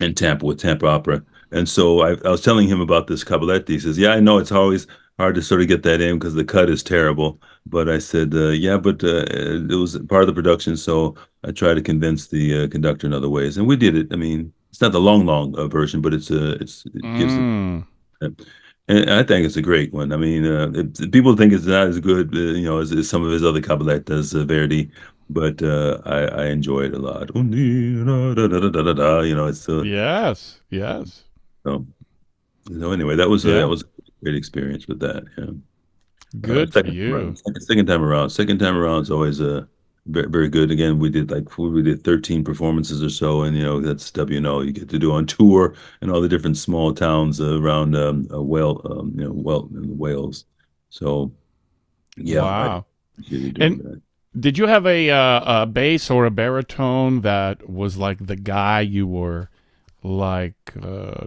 in Tampa with Tampa Opera. And so I was telling him about this cabaletta. He says, "Yeah, I know it's always hard to sort of get that in because the cut is terrible." But I said, "Yeah, but it was part of the production, so I try to convince the conductor in other ways, and we did it. I mean, it's not the long version, but it gives it." Mm. And I think it's a great one. I mean, people think it's not as good, as some of his other cabarettas, Verdi, but I enjoy it a lot. It's Yes, yes. so. So anyway, that Yeah. was a great experience with that. Yeah. Good for Second time around, you. second time around is always very, very good. Again, we did 13 performances or so, and that's stuff you get to do on tour and all the different small towns around in Wales. So yeah, I Wow. appreciated doing And that. did you have a bass or a baritone that was like the guy you were like,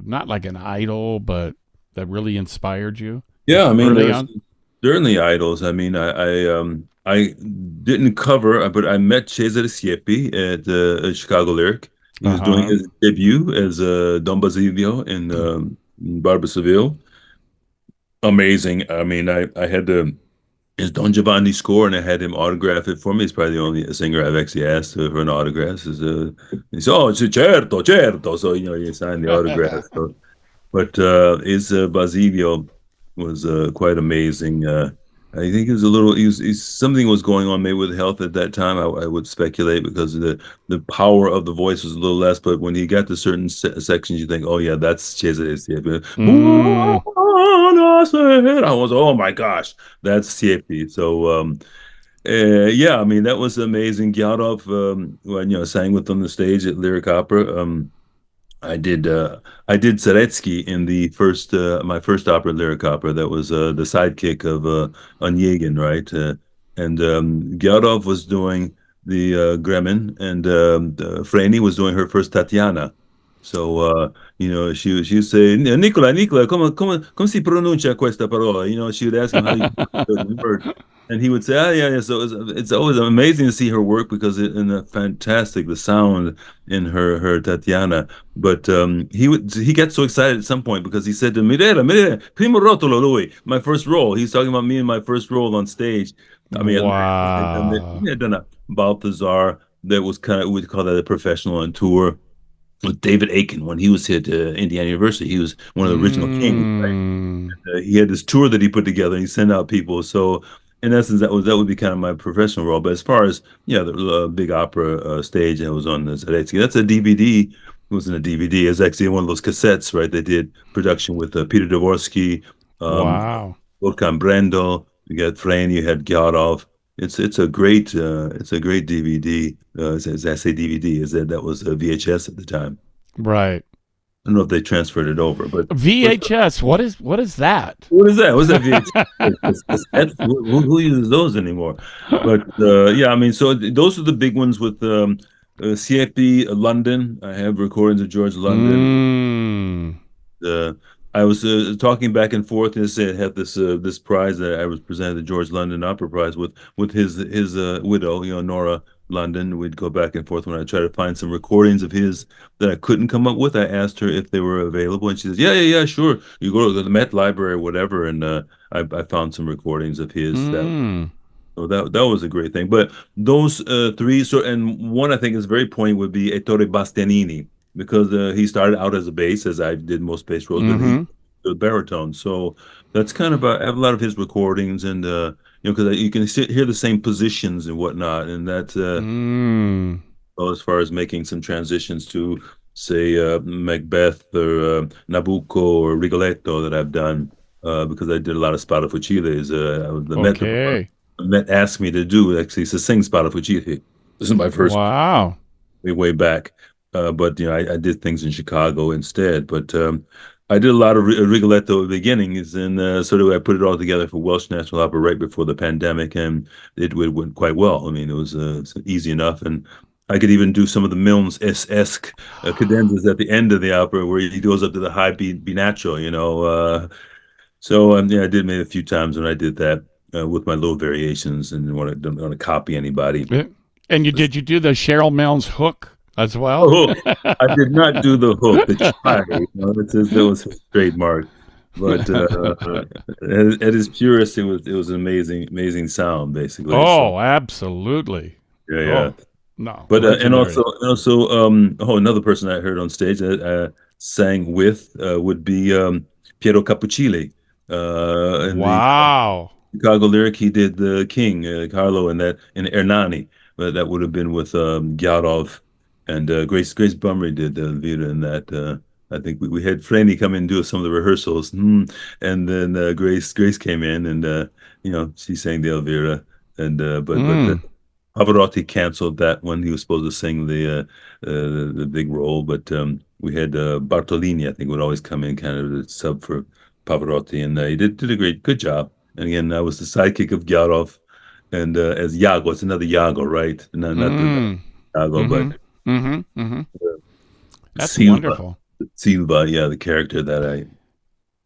not like an idol, but that really inspired you Yeah, I mean, early there's on? certainly idols. I mean, I didn't cover, but I met Cesare Siepi at Chicago Lyric. He Uh was doing huh. his debut as Don Basilio in Barber Seville. Amazing. I mean, I had his Don Giovanni score, and I had him autograph it for me. He's probably the only singer I've actually asked for an autograph. He said, "Oh, certo, certo." So he signed the autograph. So but his Basilio was quite amazing. I think he was a little. Something was going on maybe with health at that time. I would speculate because the power of the voice was a little less. But when he got to certain sections, you think, oh yeah, that's Cesare Siepi. Mm, I was, oh my gosh, that's Siepi. So yeah, I mean that was amazing. Gyarov, when sang with on the stage at Lyric Opera. I did Zaretsky in the first my first opera, Lyric Opera. That was the sidekick of Onegin, right? And Gyarov was doing the Gremin, and Freni was doing her first Tatiana. So she would say, Nicola, Nicola, come si pronuncia questa parola? She would ask him how you pronounce certain word. And he would say, "Ah, yeah, yeah." So it's always amazing to see her work because and fantastic the sound in her Tatiana. But he got so excited at some point because he said to me, Mirela, Mirela, primo rotolo, lui, my first role. He's talking about me and my first role on stage. I mean, at Lyric, wow. he had done a Balthazar that was kind of, we'd call that a professional on tour with David Aiken when he was at Indiana University. He was one of the original kings. Mm, He had this tour that he put together and he sent out people. So in essence, that would be kind of my professional role. But as far as the big opera stage, and it was on the Zaretsky. That's a DVD. It wasn't a DVD. It's actually one of those cassettes, right? They did production with Peter Dvorsky, um, wow. Wolfgang Brendel. You got Frane. You had Gyarov. It's a great DVD. As I say DVD, is that was a VHS at the time. Right. I don't know if they transferred it over, but VHS. What is that? what is that? What's that VHS? Cassettes? Who uses those anymore? But yeah, I mean, so those are the big ones with Siepi, London. I have recordings of George London. Mm, Uh, I was talking back and forth and said had this prize that I was presented the George London Opera Prize with his widow, Nora London. We'd go back and forth when I tried to find some recordings of his that I couldn't come up with. I asked her if they were available, and she says, "Yeah, yeah, yeah, sure. You go to the Met Library or whatever." And I found some recordings of his that mm, so that was a great thing. But those three, so and one I think is very poignant would be Ettore Bastianini because he started out as a bass, as I did most bass roles, but he mm-hmm. the baritone. So that's kind of I have a lot of his recordings, and because you can hear the same positions and whatnot, and that Mm, well, as far as making some transitions to say Macbeth or Nabucco or Rigoletto that I've done because I did a lot of Spada Fuciles. okay. The Met asked me to do actually to sing Spada Fucile. This is my first Wow. way back. But I did things in Chicago instead. But I did a lot of Rigoletto at the beginnings, and sort of I put it all together for Welsh National Opera right before the pandemic, and it went quite well. I mean, it was easy enough, and I could even do some of the Milnes-esque cadenzas at the end of the opera where he goes up to the high B natural, so yeah, I did maybe a few times when I did that with my little variations, and don't want to copy anybody. Eh, and you do the Cheryl Milnes hook as well? Oh, I did not do the hook, the chai. That was his trademark. But at its purest, it was an amazing, amazing sound, basically. So Oh, absolutely. yeah, yeah. Oh, no, But legendary. another person I heard on stage that sang with would be Piero Cappuccilli in the Wow. Chicago Lyric. He did the King, Carlo, and that in Ernani, but that would have been with Gyarov and Grace Bumry did Vita in that. I think we had Franny come in and do some of the rehearsals, and then Grace came in and she sang the Elvira, and but Mm, Pavarotti canceled that when he was supposed to sing the big role, but we had Bartolini, I think, would always come in kind of the sub for Pavarotti, and he did a good job. And again, I was the sidekick of Gyarov, and as Iago, it's another Iago, right? Not the mm, Iago, mm-hmm, but mm-hmm, mm-hmm. That's Silva, wonderful. Silva, yeah, the character that I.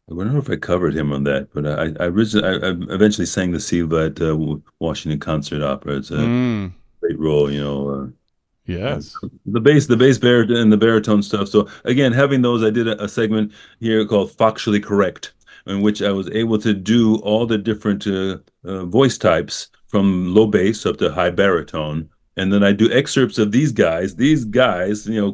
I don't know if I covered him on that, but I eventually sang the Siva at Washington Concert Opera. It's a Mm, great role, uh, yes. the bass baritone and the baritone stuff. So again, having those, I did a segment here called Factually Correct, in which I was able to do all the different voice types from low bass up to high baritone, and then I do excerpts of these guys,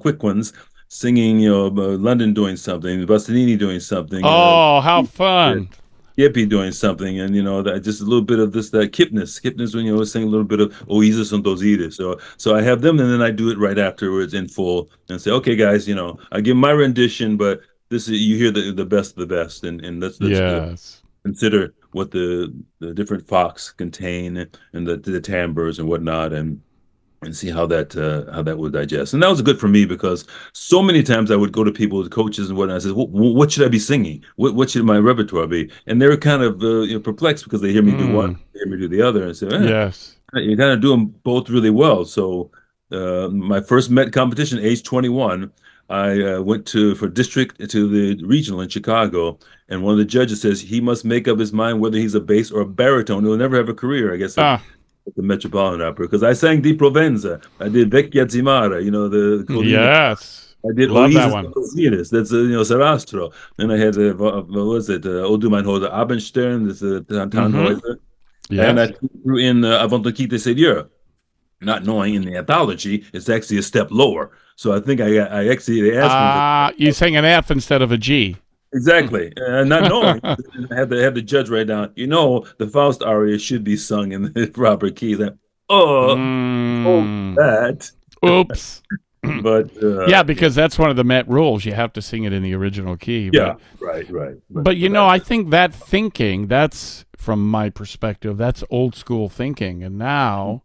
quick ones, singing, London doing something, Bastianini doing something, Oh, how fun. Yippee doing something, and that just a little bit of this that Kipnis when saying a little bit of Oasis and Dosiris. So I have them, and then I do it right afterwards in full, and say, okay, guys, I give my rendition, but this is you hear the best of the best, and let's Yes. consider what the different Fox contain and the timbres and whatnot, and see how that would digest. And that was good for me because so many times I would go to people, coaches and whatnot. I said, "What should I be singing? What should my repertoire be?" And they were kind of perplexed because they hear me do one, Mm, they hear me do the other, and say, yes. "You kind of do them both really well." So my first Met competition, age 21. I went to for district to the regional in Chicago, and one of the judges says he must make up his mind whether he's a bass or a baritone. He'll never have a career, I guess, Ah, at the Metropolitan Opera because I sang Di Provenza. I did Vecchia Zimara, the Collina. yes. I did Love that Oasis one. and Osiris. That's Sarastro. And I had what was it? O du mein Holder Abendstern. That's Mm-hmm. Tannhäuser. And I Yes. threw in Avant le quitte Seigneur, not knowing in the anthology it's actually a step lower. So I think I actually they asked me for You sang an F instead of a G. exactly, not knowing. I had to have the judge write down. The Faust aria should be sung in the proper keys. Oh, Mm, that. oops. But Yeah, because that's one of the Met rules. You have to sing it in the original key. yeah, right. But But I think that thinking, that's from my perspective, that's old school thinking. And now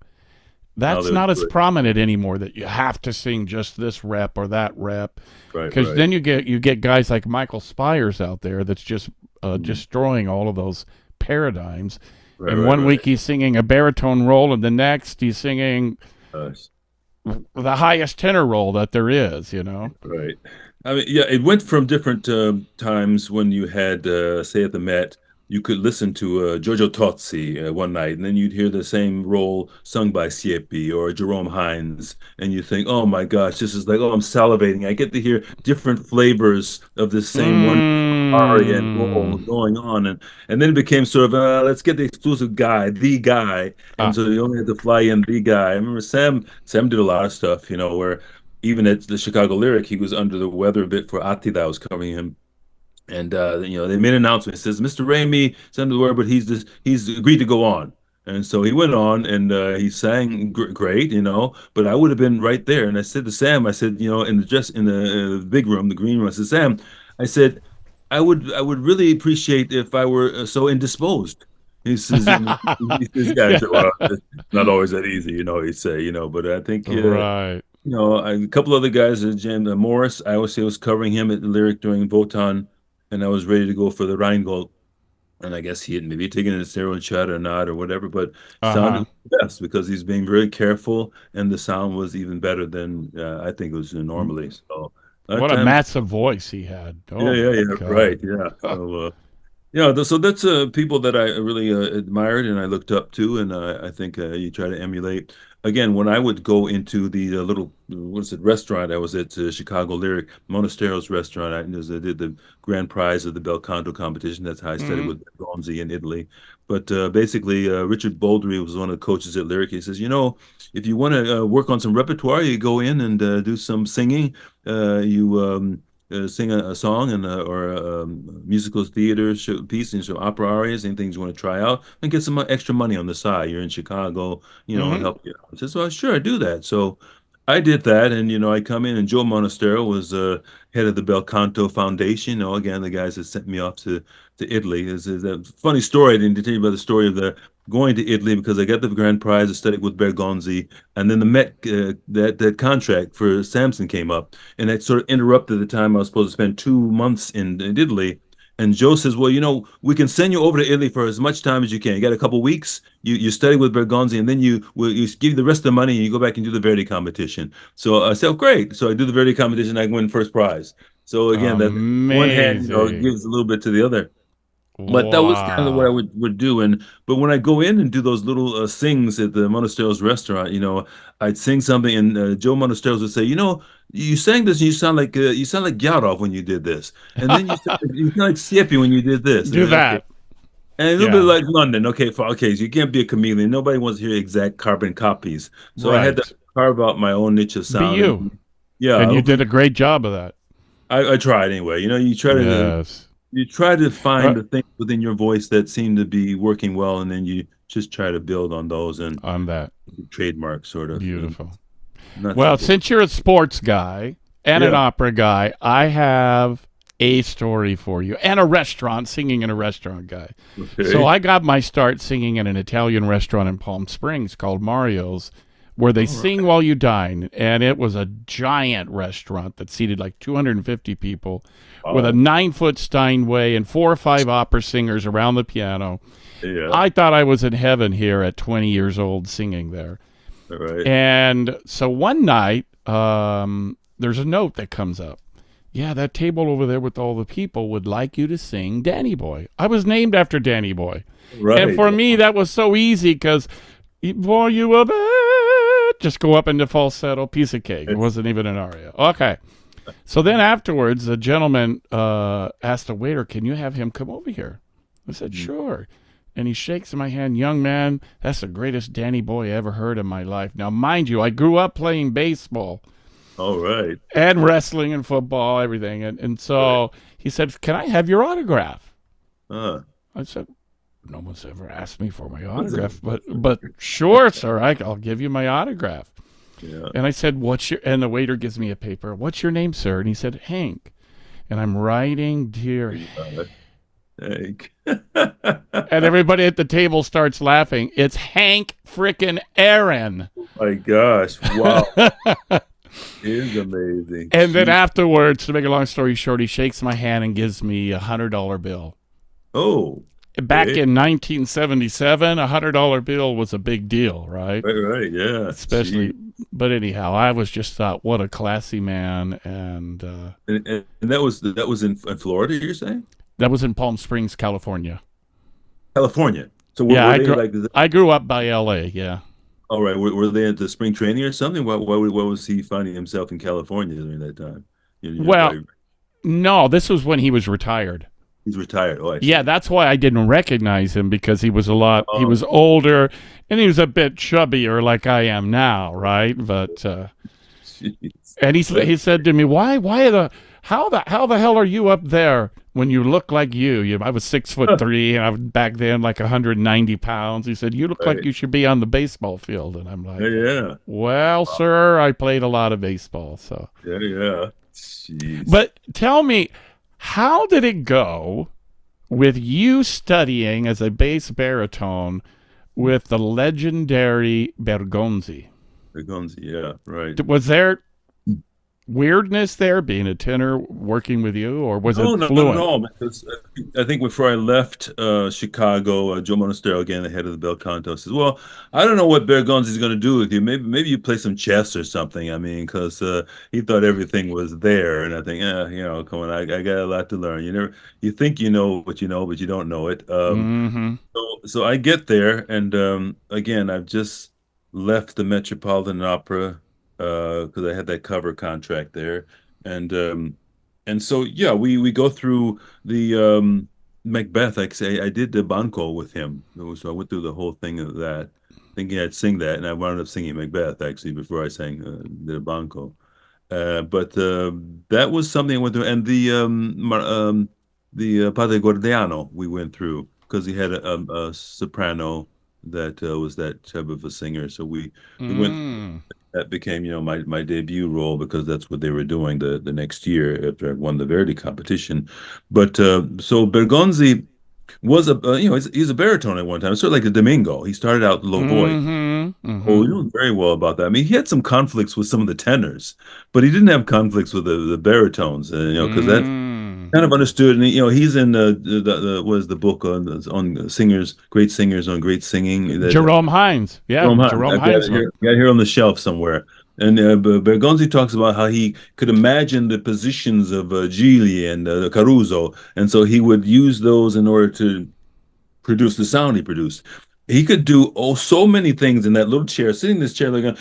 now that's they would not as do it. prominent anymore that you have to sing just this rep or that rep. Because Right. then you get guys like Michael Spires out there that's just Mhm. destroying all of those paradigms. And one Right. week he's singing a baritone role, and the next he's singing Uh, the highest tenor role that there is. right. I mean, yeah, it went from different times when you had, say, at the Met, you could listen to Giorgio Tozzi one night, and then you'd hear the same role sung by Siepi or Jerome Hines, and you think, oh my gosh, this is like, oh, I'm salivating. I get to hear different flavors of this same one aria and role Mm. going on, and then it became sort of, let's get the exclusive guy, the guy, and Ah, so you only had to fly in the guy. I remember Sam did a lot of stuff, where even at the Chicago Lyric, he was under the weather a bit for Ati that was covering him. And they made an announcement. It says Mr. Raimi is under the weather, but he's agreed to go on. And so he went on and he sang great, But I would have been right there. And I said to Sam, I said, in the big room, the green room, I said, Sam, I said, I would really appreciate if I were so indisposed. He says, this guy said, well, it's not always that easy, he'd say, but I think right. a couple other guys, James Morris, I always say was covering him at the Lyric during Votan, and I was ready to go for the Rheingold. And I guess he had maybe taken a steroid shot or not or whatever, but Uh sounded huh. the best because he's being very careful, and the sound was even better than I think it was normally. So a lot of What a times, massive voice he had. yeah, Oh my right, God. yeah. So so that's people that I really admired and I looked up to, and I think you try to emulate. Again, when I would go into the little, what is it, restaurant, I was at Chicago Lyric, Monastero's restaurant. I did the grand prize of the bel canto competition. That's how I studied Hmm. with Gonzi in Italy. But basically, Richard Baldry was one of the coaches at Lyric. He says, if you want to work on some repertoire, you go in and do some singing. You sing a song and or a musical theater piece and some opera arias, anything you want to try out, and get some extra money on the side. You're in Chicago, and Hmm. help you out. I said, well, sure, I do that. So I did that, and I come in, and Joe Monastero was head of the Bel Canto Foundation. Again, the guys that sent me off to Italy. Is a funny story. I didn't tell you about the story of the going to Italy because I got the grand prize. I studied with Bergonzi, and then the Met that contract for Samson came up, and that sort of interrupted the time I was supposed to spend 2 months in Italy. And Joe says, "Well, we can send you over to Italy for as much time as you can. You got a couple weeks. You study with Bergonzi, and then you give you the rest of the money, and you go back and do the Verdi competition." So I said, oh, "Great!" So I do the Verdi competition. I win first prize. So again, that one hand, Amazing. gives a little bit to the other. But that was kind of what I Wow. would do. And but when I go in and do those little sings at the Monasteros restaurant, I'd sing something, and Joe Monasteros would say, you sang this, and you sound like Yarov when you did this, and then you sound like Siepi when you did this, and Do then, okay, that. and a little bit Yeah. like London. Okay, okay, so you can't be a chameleon. Nobody wants to hear exact carbon copies. So I had to Right. carve out my own niche of Be sound, and you. yeah, And you hopefully did a great job of that. I tried anyway. Yes. You try to find Uh, the things within your voice that seem to be working well, and then you just try to build on those and on that. trademark sort of, and Beautiful. not too Well, difficult. since you're a sports guy and an Yeah. opera guy, I have a story for you and a restaurant, singing in a restaurant guy. So Okay. I got my start singing in an Italian restaurant in Palm Springs called Mario's, where they All sing right. while you dine. And it was a giant restaurant that seated like 250 people with a Wow. 9 foot Steinway and 4 or 5 opera singers around the piano. Yeah. I thought I was in heaven here at 20 years old singing there. All right. And so one night, there's a note that comes up. Yeah, that table over there with all the people would like you to sing Danny Boy. I was named after Danny Boy. And Right. for me, that was so easy because for you a bit, just go up into falsetto, piece of cake. It wasn't even an aria. Okay. So then afterwards, the gentleman asked the waiter, can you have him come over here? I said, sure. And he shakes my hand. Young man, that's the greatest Danny Boy I ever heard in my life. Now, mind you, I grew up playing baseball All right. and wrestling and football, everything. And Right. so he said, can I have your autograph? Uh, I said, no one's ever asked me for my what's it? autograph, but sure, sir, I'll give you my autograph. Yeah. And I said, and the waiter gives me a paper. What's your name, sir? And he said, Hank. And I'm writing, dear. Thank. And everybody at the table starts laughing. It's Hank frickin' Aaron. My gosh. Wow. It is amazing. And then Gee. afterwards, to make a long story short, he shakes my hand and gives me $100 bill. Oh, Back okay. in 1977, $100 bill was a big deal, right? Right, right. Yeah. Especially, Gee. but anyhow, I was just thought, what a classy man. And And that was in Florida, you're saying? that was in Palm Springs, California. California. So Yeah, were they like, I grew up by LA, yeah. all right, were they at the spring training or something? Why was he finding himself in California during that time? Well, no, this was when he was retired. He's retired. Oh, I Yeah, see. that's why I didn't recognize him because he Oh, was older and he was a bit chubbier like I am now, right? But jeez. and he said to me, how the hell are you up there when you look like you? I was 6'3" and I was back then like 190 pounds. He said, you look like Right. you should be on the baseball field. And I'm like, Yeah, yeah, well, sir, I played a lot of baseball, so. yeah, yeah. Jeez. But tell me, how did it go with you studying as a bass baritone with the legendary Bergonzi? The guns, yeah, right. Was there weirdness there being a tenor working with you, or was No, it not at fluent? all. Because I think before I left Chicago, Joe Monastero, again, the head of the bel canto, says, "Well, I don't know what Bergonzi is going to do with you. Maybe you play some chess or something. I mean, because he thought everything was there, and I think, come on, I got a lot to learn. You think you know what you know, but you don't know it. Mm-hmm. So I get there, and again, I've just left the Metropolitan Opera because I had that cover contract there, and so yeah, we go through the Macbeth. Like say, I did the Banco with him, so I went through the whole thing of that, thinking I'd sing that, and I wound up singing Macbeth actually before I sang the Banco. But that was something I went through, and the Padre Gordiano we went through because he had a soprano that was that type of a singer. So we went Mm. that became my debut role because that's what they were doing the next year after I won the Verdi competition. But so Bergonzi was he's a baritone at one time, sort of like a Domingo. He started out low voice. Mm-hmm. Oh, Mm-hmm. he doing very well about that. I mean, he had some conflicts with some of the tenors, but he didn't have conflicts with the baritones, because that's Mm. kind of understood. And he's in the what is the book on singers, great singers on great singing that Jerome Hines. Yeah, Jerome Hines. Jerome I've got Hines it wrote. here, got it here on the shelf somewhere. And Bergonzi talks about how he could imagine the positions of Gigli and Caruso, and so he would use those in order to produce the sound he produced. He could do so many things in that little chair, sitting in this chair, like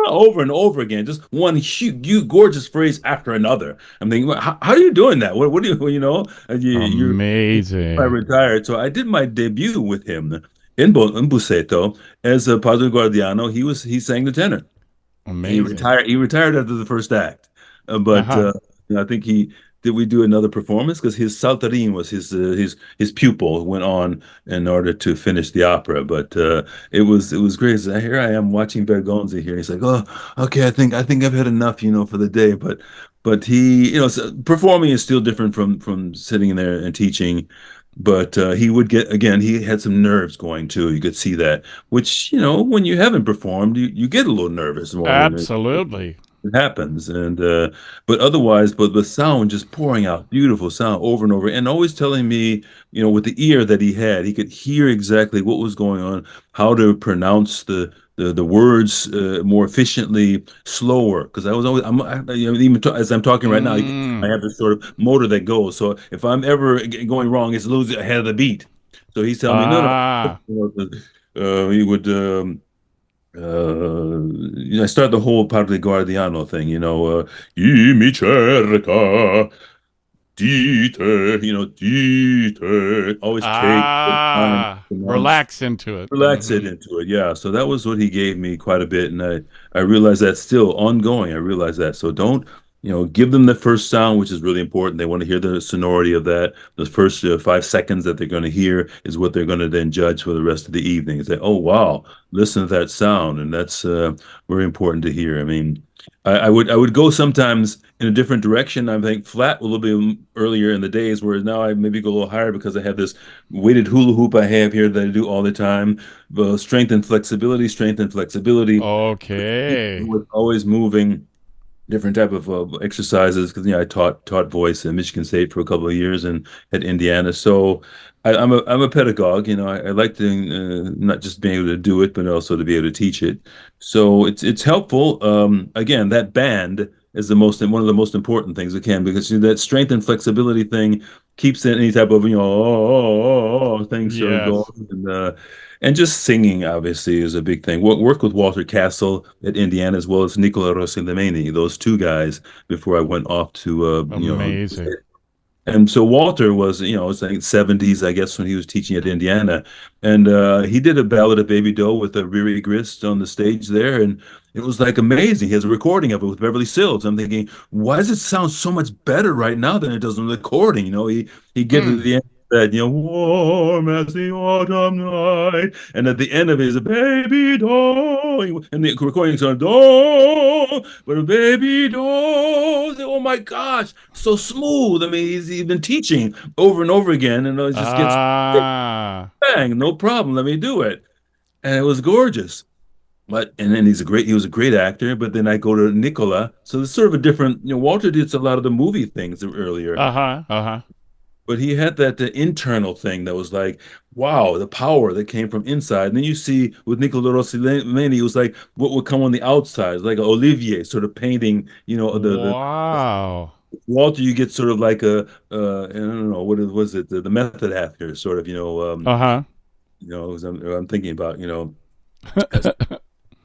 over and over again, just one huge, gorgeous phrase after another. I'm thinking, "Well, how are you doing that? What do you, I Amazing. retired, so I did my debut with him in Busseto as a Padre Guardiano. He sang the tenor. He Amazing. retired. He retired after the first act, but Uh-huh. I think he did. We do another performance because his Saltarin was his pupil who went on in order to finish the opera. But it was great. So here I am watching Bergonzi here. He's like, oh, okay, I think I've had enough, for the day. But he, performing is still different from sitting in there and teaching. But he would get again. He had some nerves going too. You could see that, which when you haven't performed, you get a little nervous more when it Absolutely. happens. And but otherwise, but the sound just pouring out beautiful sound over and over, and always telling me, with the ear that he could hear exactly what was going on, how to pronounce the words more efficiently, slower. Because I was always, even as I'm talking right now, I Mm. have this sort of motor that goes. So if I'm ever going wrong, it's a little ahead of the beat. So he's telling me, no, Ah. no. He would. I start the whole Padre Guardiano thing, "I mi cerca, dite," dite. Always take the time to pronounce Relax into it. relax it into it. Yeah. So that was what he gave me quite a bit. And I realized that's still ongoing. I realize that. So don't, give them the first sound, which is really important. They want to hear the sonority of that. The first 5 seconds that they're going to hear is what they're going to then judge for the rest of the evening. Say, oh, wow, listen to that sound. And that's very important to hear. I mean, I would go sometimes in a different direction. I think flat a little bit earlier in the days, whereas now I maybe go a little higher because I have this weighted hula hoop I have here that I do all the time. Strength and flexibility, strength and flexibility. Okay. Always moving, different type of exercises because I taught voice in Michigan State for a couple of years and at Indiana. So I'm a pedagogue. I like to not just being able to do it, but also to be able to teach it. So it's helpful. Again, that band is the most one of the most important things it can because that strength and flexibility thing keeps any type of thing sort of Yes. going and just singing, obviously, is a big thing. Work with Walter Castle at Indiana as well as Nicola Rosillemeni, those two guys before I went off to, Amazing. and so Walter was, it's like 70s, I guess, when he was teaching at Indiana. And he did a Ballad of Baby Doe with Riri Grist on the stage there. And it was like amazing. He has a recording of it with Beverly Sills. I'm thinking, why does it sound so much better right now than it does on the recording? He gets to Hmm. the end that, warm as the autumn night. And at the end of it is a baby doll. And the recording's on doll, but a baby doll. Oh my gosh, so smooth. I mean, he's been teaching over and over again, and it just gets Ah. bang, no problem. Let me do it. And it was gorgeous. But and then he was a great actor. But then I go to Nicola, so it's sort of a different. Walter did a lot of the movie things earlier, Uh-huh. Uh-huh. but he had that internal thing that was like, wow, the power that came from inside. And then you see with Nicola Rossellini, it was like what would come on the outside, like Olivier sort of painting, the Wow. Walter, you get sort of like I don't know, was it, the method actor, sort of, Uh-huh. as I'm thinking about,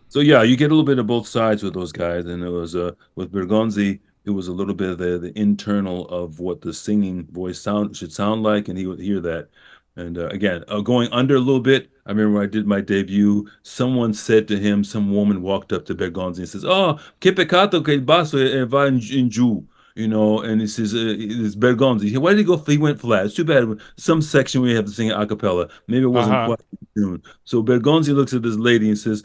so yeah, you get a little bit of both sides with those guys, and it was with Bergonzi, it was a little bit of the internal of what the singing voice should sound like, and he would hear that. And again, going under a little bit, I remember when I did my debut, someone said to him, some woman walked up to Bergonzi and says, "Oh, che peccato che il basso va in giù." And he says, "It's Bergonzi. Why did he go? He went flat. It's too bad. Some section where you have to sing a cappella. Maybe it wasn't Uh-huh. quite in tune." So Bergonzi looks at this lady and says,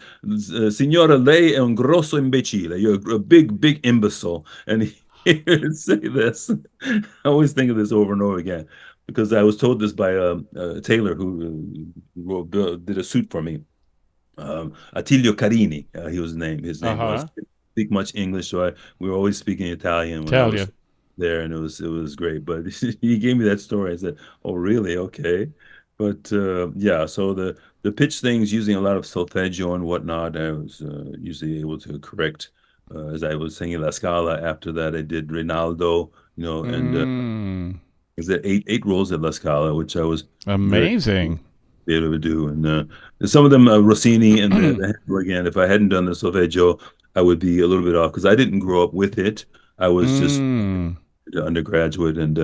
Signora, lei è un grosso imbecille. You're a big, big imbecile. And he would say this. I always think of this over and over again because I was told this by a tailor who did a suit for me. Attilio Carini, he was named. His name was. Uh-huh. Speak much English, so we were always speaking Italian when I Tell was you. there, and it was great. But he gave me that story. I said, "Oh, really? Okay." But yeah, so the pitch things using a lot of solfeggio and whatnot, I was usually able to correct as I was singing La Scala. After that, I did Rinaldo, and Mm, is it eight rolls at La Scala, which I was very amazing. be able to do. And some of them, Rossini and the Hendrick, again, if I hadn't done the solfeggio, I would be a little bit off because I didn't grow up with it. I was just Mm, an undergraduate, and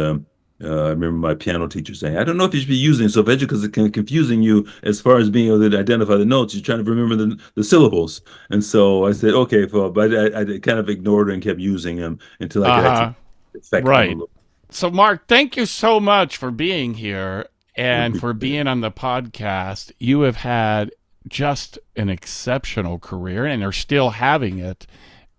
I remember my piano teacher saying, "I don't know if you should be using solfeggio because it's kind of confusing you as far as being able to identify the notes. You're trying to remember the syllables." And so I said, "Okay, but I kind of ignored it and kept using them until I could actually uh-huh. affect them a Right. little." So, Mark, thank you so much for being here I and for appreciate it. being on the podcast. You have had just an exceptional career and are still having it.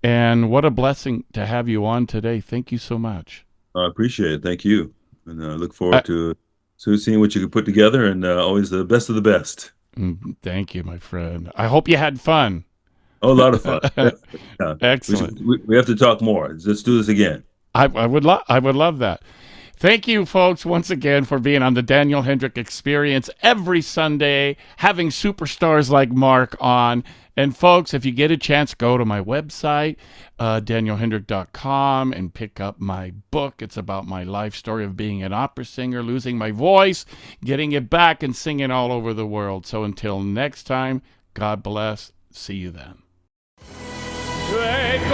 And what a blessing to have you on today. Thank you so much. I appreciate it. Thank you, and look Uh, forward to seeing what you can put together. And always the best of the best. Thank you, my friend. I hope you had fun. Oh, a lot of fun. Definitely. Yeah. Excellent. We have to talk more. Let's do this again. I would love that. Thank you, folks, once again for being on the Daniel Hendrick Experience every Sunday, having superstars like Mark on. And, folks, if you get a chance, go to my website, danielhendrick.com, and pick up my book. It's about my life story of being an opera singer, losing my voice, getting it back, and singing all over the world. So, until next time, God bless. See you then. Take